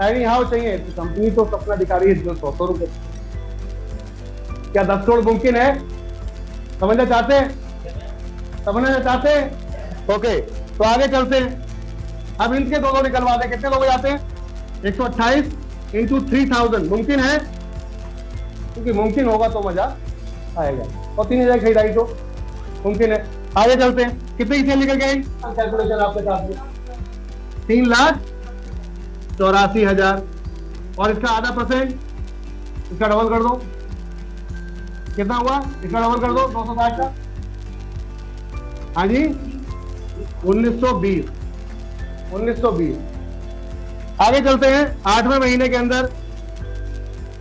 एनी हाउ चाहिए। तो कंपनी तो सपना दिखा रही है 100 रुपए। क्या 10 करोड़ मुमकिन है? समझना चाहते हैं? समझना चाहते हैं? ओके, तो आगे चलते हैं। अब इनके दो निकलवा दें, कितने लोग जाते हैं? 128 इंटू 3000 मुमकिन है? क्योंकि मुमकिन होगा तो मजा आएगा। और 3000 खरीदारी तो मुमकिन है। आगे चलते हैं। कितने की सेल निकल गई? कैलकुलेशन आपके साथ में 3,84,000। और इसका आधा %, इसका डबल कर दो, कितना हुआ? इसका डबल कर दो 260 का। हाँ जी, 1920। आगे चलते हैं। 8वें महीने के अंदर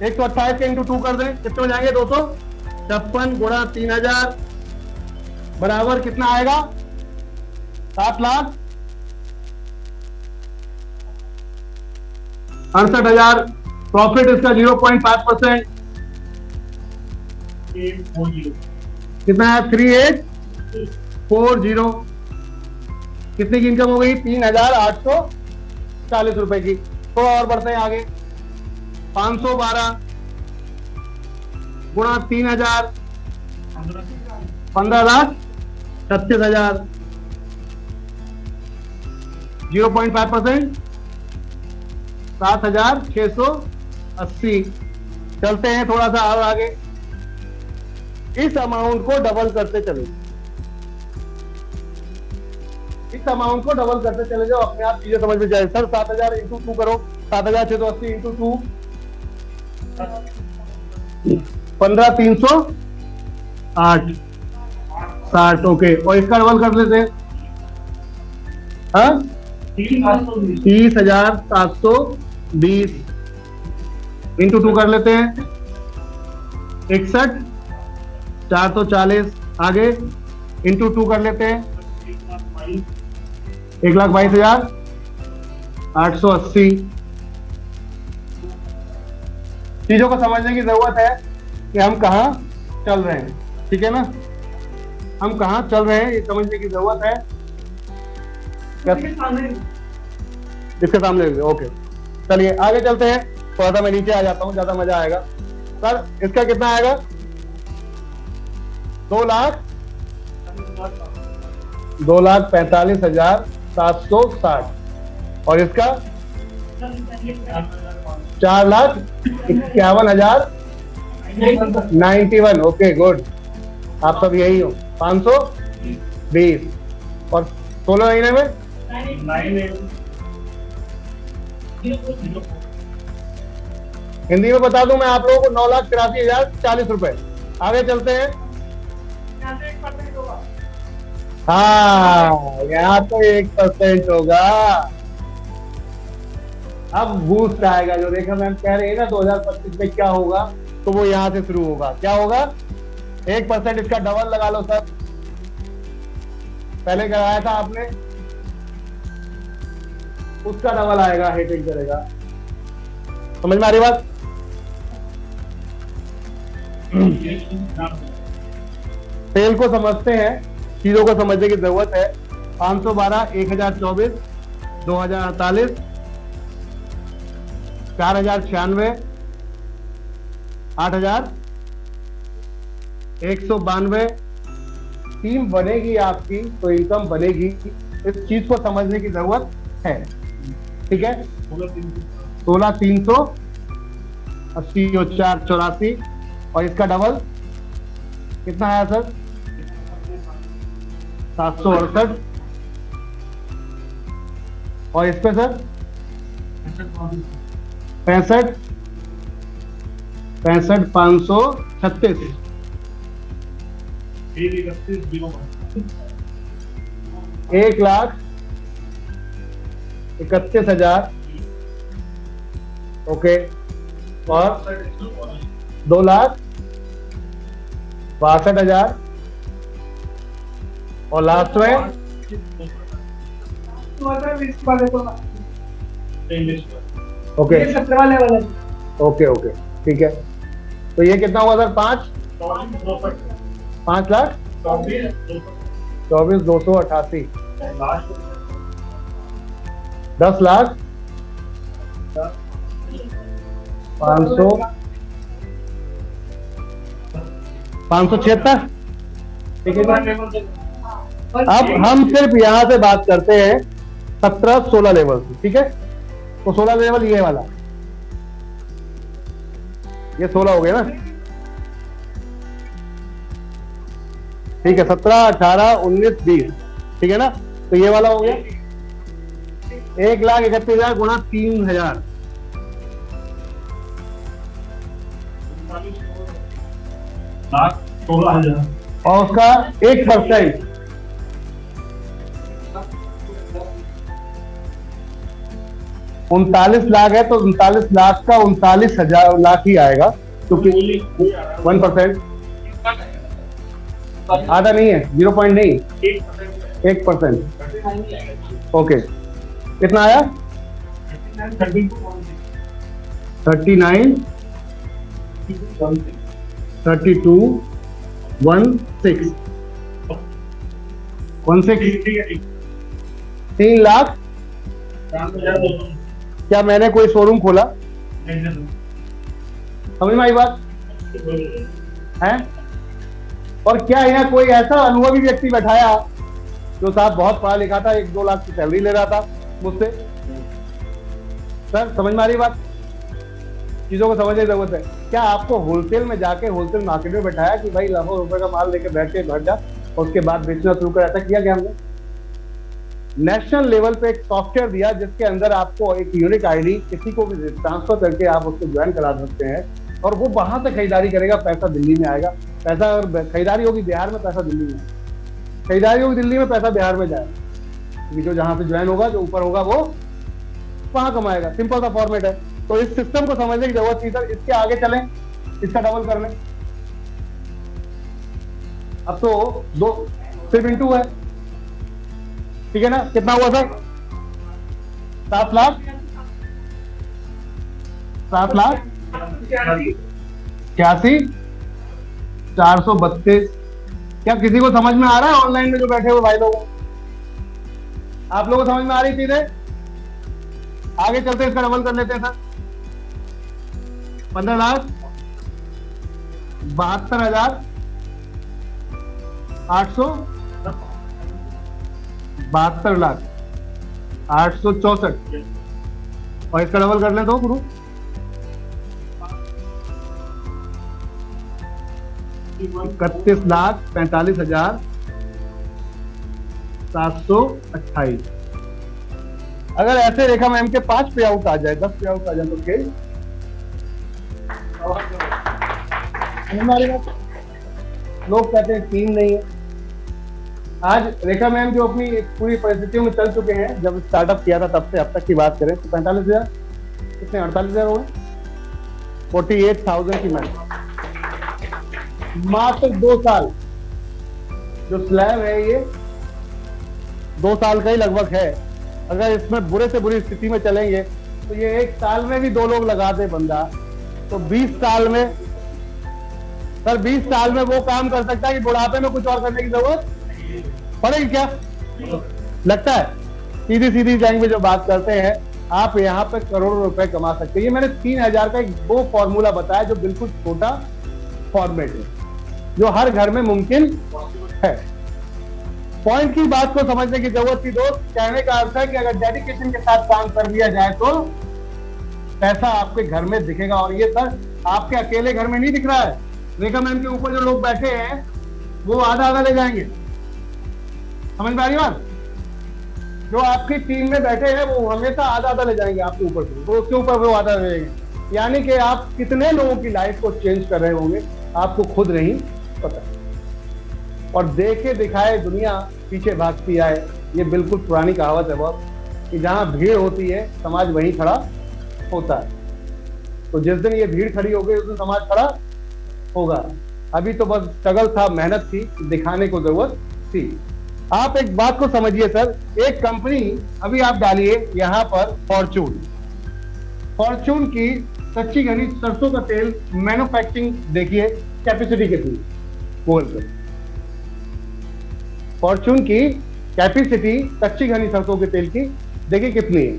128 के इंटू 2 कर दें, कितने हो जाएंगे? 256 गुणा 3000 बराबर कितना आएगा? 7,68,000। प्रॉफिट इसका 0.5%, कितना है? 3840। कितनी की इनकम हो गई? 3,840 रुपए की। थोड़ा और बढ़ते हैं आगे। 512 गुणा 3000, 15,36,000। 0.5%, 7,680। चलते हैं थोड़ा सा और आगे। इस अमाउंट को डबल करते चले, इस अमाउंट को डबल करते चले जाओ, अपने आप चीजें समझ में जाए। सर 7,000 इंटू 2 करो, 7,680 इंटू 2, 15,308 60। ओके, और इसका डबल कर लेते हैं। हाँ, 30,720 इंटू 2 कर लेते हैं, 61,440। आगे इंटू 2 कर लेते हैं, 1,22,880। चीजों को समझने की जरूरत है कि हम कहाँ चल रहे हैं, ठीक है ना? हम कहाँ चल रहे हैं ये समझने की जरूरत है। इसके सामने ओके, चलिए आगे चलते हैं। थोड़ा सा मैं नीचे आ जाता हूँ, ज्यादा मजा आएगा। सर इसका कितना आएगा? 2,45,760। और इसका 4,51,091। ओके गुड, आप सब यही हो। 520। और 16 महीने में हिंदी में बता दूं मैं आप लोगों को 9,83,040 आगे चलते हैं। हाँ, यहाँ तो 1% होगा। अब बूस्ट आएगा, जो देखा मैम कह रही है ना 2025 में क्या होगा, तो वो यहाँ से शुरू होगा। क्या होगा? 1%, इसका डबल लगा लो सर। पहले कराया था आपने, उसका डबल आएगा, हिटिंग करेगा। समझ में आ रही बात? सेल को समझते हैं, चीजों को समझने की जरूरत है। 512, 1024, 2048, 4096, 8,192। टीम बनेगी आपकी तो इनकम बनेगी, इस चीज को समझने की जरूरत है। ठीक है, 16,380 और 484, और इसका डबल कितना आया सर? 768। और इस पे सर 65, 536। 1,31,000। ओके, और 2,62,000, और लास्ट में ओके ओके ओके, ठीक है। तो ये कितना हुआ सर? 5,24,288, 10,00,000, 576। ठीक है, अब हम सिर्फ यहां से बात करते हैं 17-16 लेवल से। ठीक है, तो 16 लेवल ये वाला, ये 16 हो गया ना। ठीक है, 17, 18, 19, 20। ठीक है ना, तो ये वाला हो गया 1,31,000 गुणा 3,000, और उसका 1%। 39 लाख है तो 39 लाख का 39,000 लाख ही आएगा, क्योंकि 1%। आधा नहीं है, 0 पॉइंट नहीं, 1%। ओके, कितना आया? 39, 32, 16, 3 लाख। क्या मैंने कोई शोरूम खोला? समझ में आई बात है? और क्या यहाँ कोई ऐसा अनुभवी व्यक्ति बैठाया जो साहब बहुत पढ़ा लिखा था, 1-2 लाख की सैलरी ले रहा था मुझसे? सर समझ में आ रही बात? चीजों को समझने की जरूरत है। क्या आपको होलसेल में जाके होलसेल मार्केट में बैठाया कि भाई लाखों रुपए का माल लेके बैठ जा और उसके बाद बेचना शुरू कर? ऐसा किया क्या हमने? नेशनल लेवल पे एक सॉफ्टवेयर दिया जिसके अंदर आपको एक यूनिक आईडी किसी को भी ट्रांसफर करके आप उसको ज्वाइन करा सकते हैं, और वो वहां से खरीदारी करेगा, पैसा दिल्ली में आएगा। पैसा अगर खरीदारी होगी बिहार में, पैसा दिल्ली में, खरीदारी होगी दिल्ली में, पैसा बिहार में जाएगा, क्योंकि जो जहां से ज्वाइन होगा, जो ऊपर होगा, वो वहां कमाएगा। सिंपल सा फॉर्मेट है। तो इस सिस्टम को समझने की जरूरत थी सर। इसके आगे चलें, इसका डबल कर लें। अब तो दो सिर्फ इंटू है, ठीक है ना? कितना हुआ सर? 7 लाख, 7,81,432। क्या किसी को समझ में आ रहा है? ऑनलाइन में जो बैठे हुए भाई लोग, आप लोगों को समझ में आ रही चीजें? आगे चलते हैं, इसका डबल कर लेते हैं सर। 15,72,800, 72,864, और इसका डबल कर लें तो गुरु 31,45,728। अगर ऐसे रेखा मैम के 5 पे आउट आ जाए, 10 पे आउट आ जाए तो खेल हमारी बात। लोग कहते हैं टीम नहीं है। आज रेखा मैम जो अपनी पूरी परिस्थितियों में चल चुके हैं, जब स्टार्टअप किया था तब से अब तक की बात करें तो 45,000 कितने 48,000 हो गए, 48,000 की मैम मात्र 2 साल। जो स्लैब है ये 2 साल का ही लगभग है। अगर इसमें बुरे से बुरी स्थिति में चलेंगे तो ये 1 साल में भी 2 लोग लगा दे बंदा, तो 20 साल में सर 20 साल में वो काम कर सकता है कि बुढ़ापे में कुछ और करने की जरूरत पड़ेगी क्या? लगता है सीधी सीधी लैंग्वेज जो बात करते हैं, आप यहाँ पे करोड़ों रुपए कमा सकते हैं। ये मैंने 3,000 का एक वो फॉर्मूला बताया जो बिल्कुल छोटा फॉर्मेट है, जो हर घर में मुमकिन है। पॉइंट की बात को समझने की जरूरत थी दोस्त। कहने का अर्थ है कि अगर डेडिकेशन के साथ काम कर लिया जाए तो पैसा आपके घर में दिखेगा। और ये सर आपके अकेले घर में नहीं दिख रहा है। रेखा मैम के ऊपर जो लोग बैठे हैं वो आधा आधा ले जाएंगे। समझ में आ रही बात? जो आपकी टीम में बैठे हैं वो हमेशा आधा आधा ले जाएंगे आपके ऊपर से, तो उसके ऊपर वो आधा ले जाएंगे। यानी कि आप कितने लोगों की लाइफ को चेंज कर रहे होंगे आपको खुद नहीं पता। और देखे दिखाए दुनिया पीछे भागती आए, ये बिल्कुल पुरानी कहावत है बहुत, कि जहां भीड़ होती है समाज वहीं खड़ा होता है। तो जिस दिन ये भीड़ खड़ी हो गई उस दिन समाज खड़ा होगा। अभी तो बस स्ट्रगल था, मेहनत थी, दिखाने को जरूरत थी। आप एक बात को समझिए सर, एक कंपनी अभी आप डालिए यहाँ पर फॉर्चून की कच्ची घनी सरसों का तेल मैन्युफैक्चरिंग देखिए कैपेसिटी कितनी गूगल पे। फॉर्चून की कैपेसिटी कच्ची घनी सरसों के तेल की देखिए कितनी है।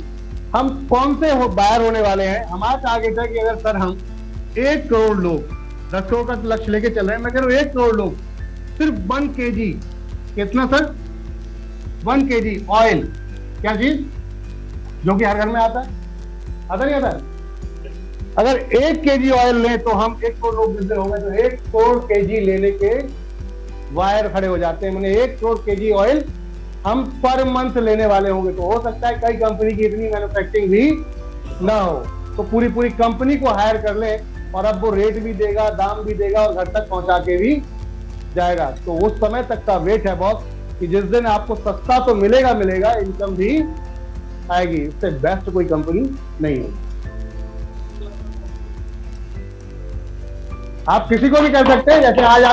हम कौन से बायर होने वाले हैं? हमारा टारगेट है कि अगर सर हम 1 करोड़ लोग 10 करोड़ का लक्ष्य लेके चल रहे हैं, मैं कह रहा हूं 1 करोड़ लोग सिर्फ 1 kg, कितना सर 1 kg ऑयल, क्या चीज जो कि हर घर में आता नहीं आता है? अगर 1 kg ऑयल लें तो हम 1 करोड़ लोग जिस दिन हो गए तो 1 करोड़ kg लेने के वायर खड़े हो जाते हैं। मैंने 1 करोड़ kg ऑयल हम पर मंथ लेने वाले होंगे। तो हो सकता है कई कंपनी की इतनी मैन्युफैक्चरिंग भी ना हो, तो पूरी कंपनी को हायर कर ले और अब वो रेट भी देगा, दाम भी देगा और घर तक पहुंचा के भी जाएगा। तो उस समय तक का वेट है बहुत कि जिस दिन आपको सस्ता तो मिलेगा, इनकम भी आएगी। इससे बेस्ट कोई कंपनी नहीं है। आप किसी को भी कर सकते हैं। जैसे आज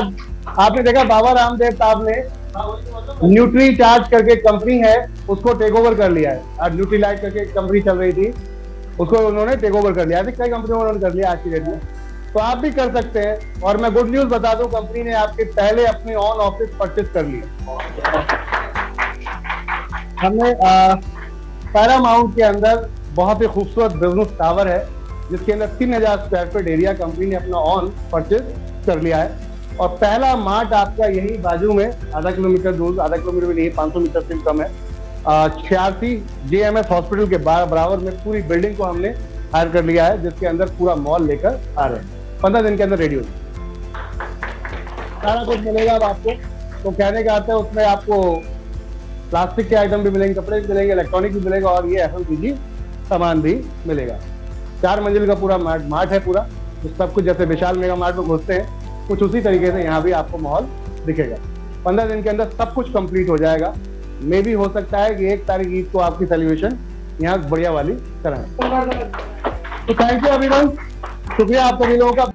आपने देखा बाबा रामदेव साहब ने न्यूट्री चार्ज करके कंपनी है उसको टेक ओवर कर लिया है। आज न्यूट्री लाइट करके कंपनी चल रही थी, उसको उन्होंने टेक ओवर कर लिया है। कई कंपनियों उन्होंने कर लिया आज की डेट में, तो आप भी कर सकते हैं। और मैं गुड न्यूज बता दूं, कंपनी ने आपके पहले अपने ऑन ऑफिस परचेज कर लिया। हमने पैरामाउंट के अंदर बहुत ही खूबसूरत बिजनेस टावर है जिसके अंदर 3,000 स्क्वायर फीट एरिया कंपनी ने अपना ऑन परचेज कर लिया है। और पहला मार्ट आपका यही बाजू में आधा किलोमीटर दूर, आधा किलोमीटर भी नहीं, 500 मीटर से कम है, 86 JMS हॉस्पिटल के बराबर में पूरी बिल्डिंग को हमने हायर कर लिया है, जिसके अंदर पूरा मॉल लेकर आ रहे हैं। 15 दिन के अंदर रेडी हो सारा कुछ मिलेगा अब आपको। तो कहने का आता है उसमें आपको प्लास्टिक के आइटम भी मिलेंगे, कपड़े भी मिलेंगे, इलेक्ट्रॉनिक भी मिलेगा और ये FMCG सामान भी मिलेगा। 4 मंजिल का पूरा मार्ट है पूरा, सब कुछ जैसे विशाल मेगा मार्ट में घुसते हैं कुछ उसी तरीके से यहाँ भी आपको माहौल दिखेगा। 15 दिन के अंदर सब कुछ कंप्लीट हो जाएगा। मे भी हो सकता है कि 1 तारीख ईद को आपकी सेलिब्रेशन यहाँ बढ़िया वाली कराएं। तो थैंक यू अभिनव, शुक्रिया आप सभी लोगों का।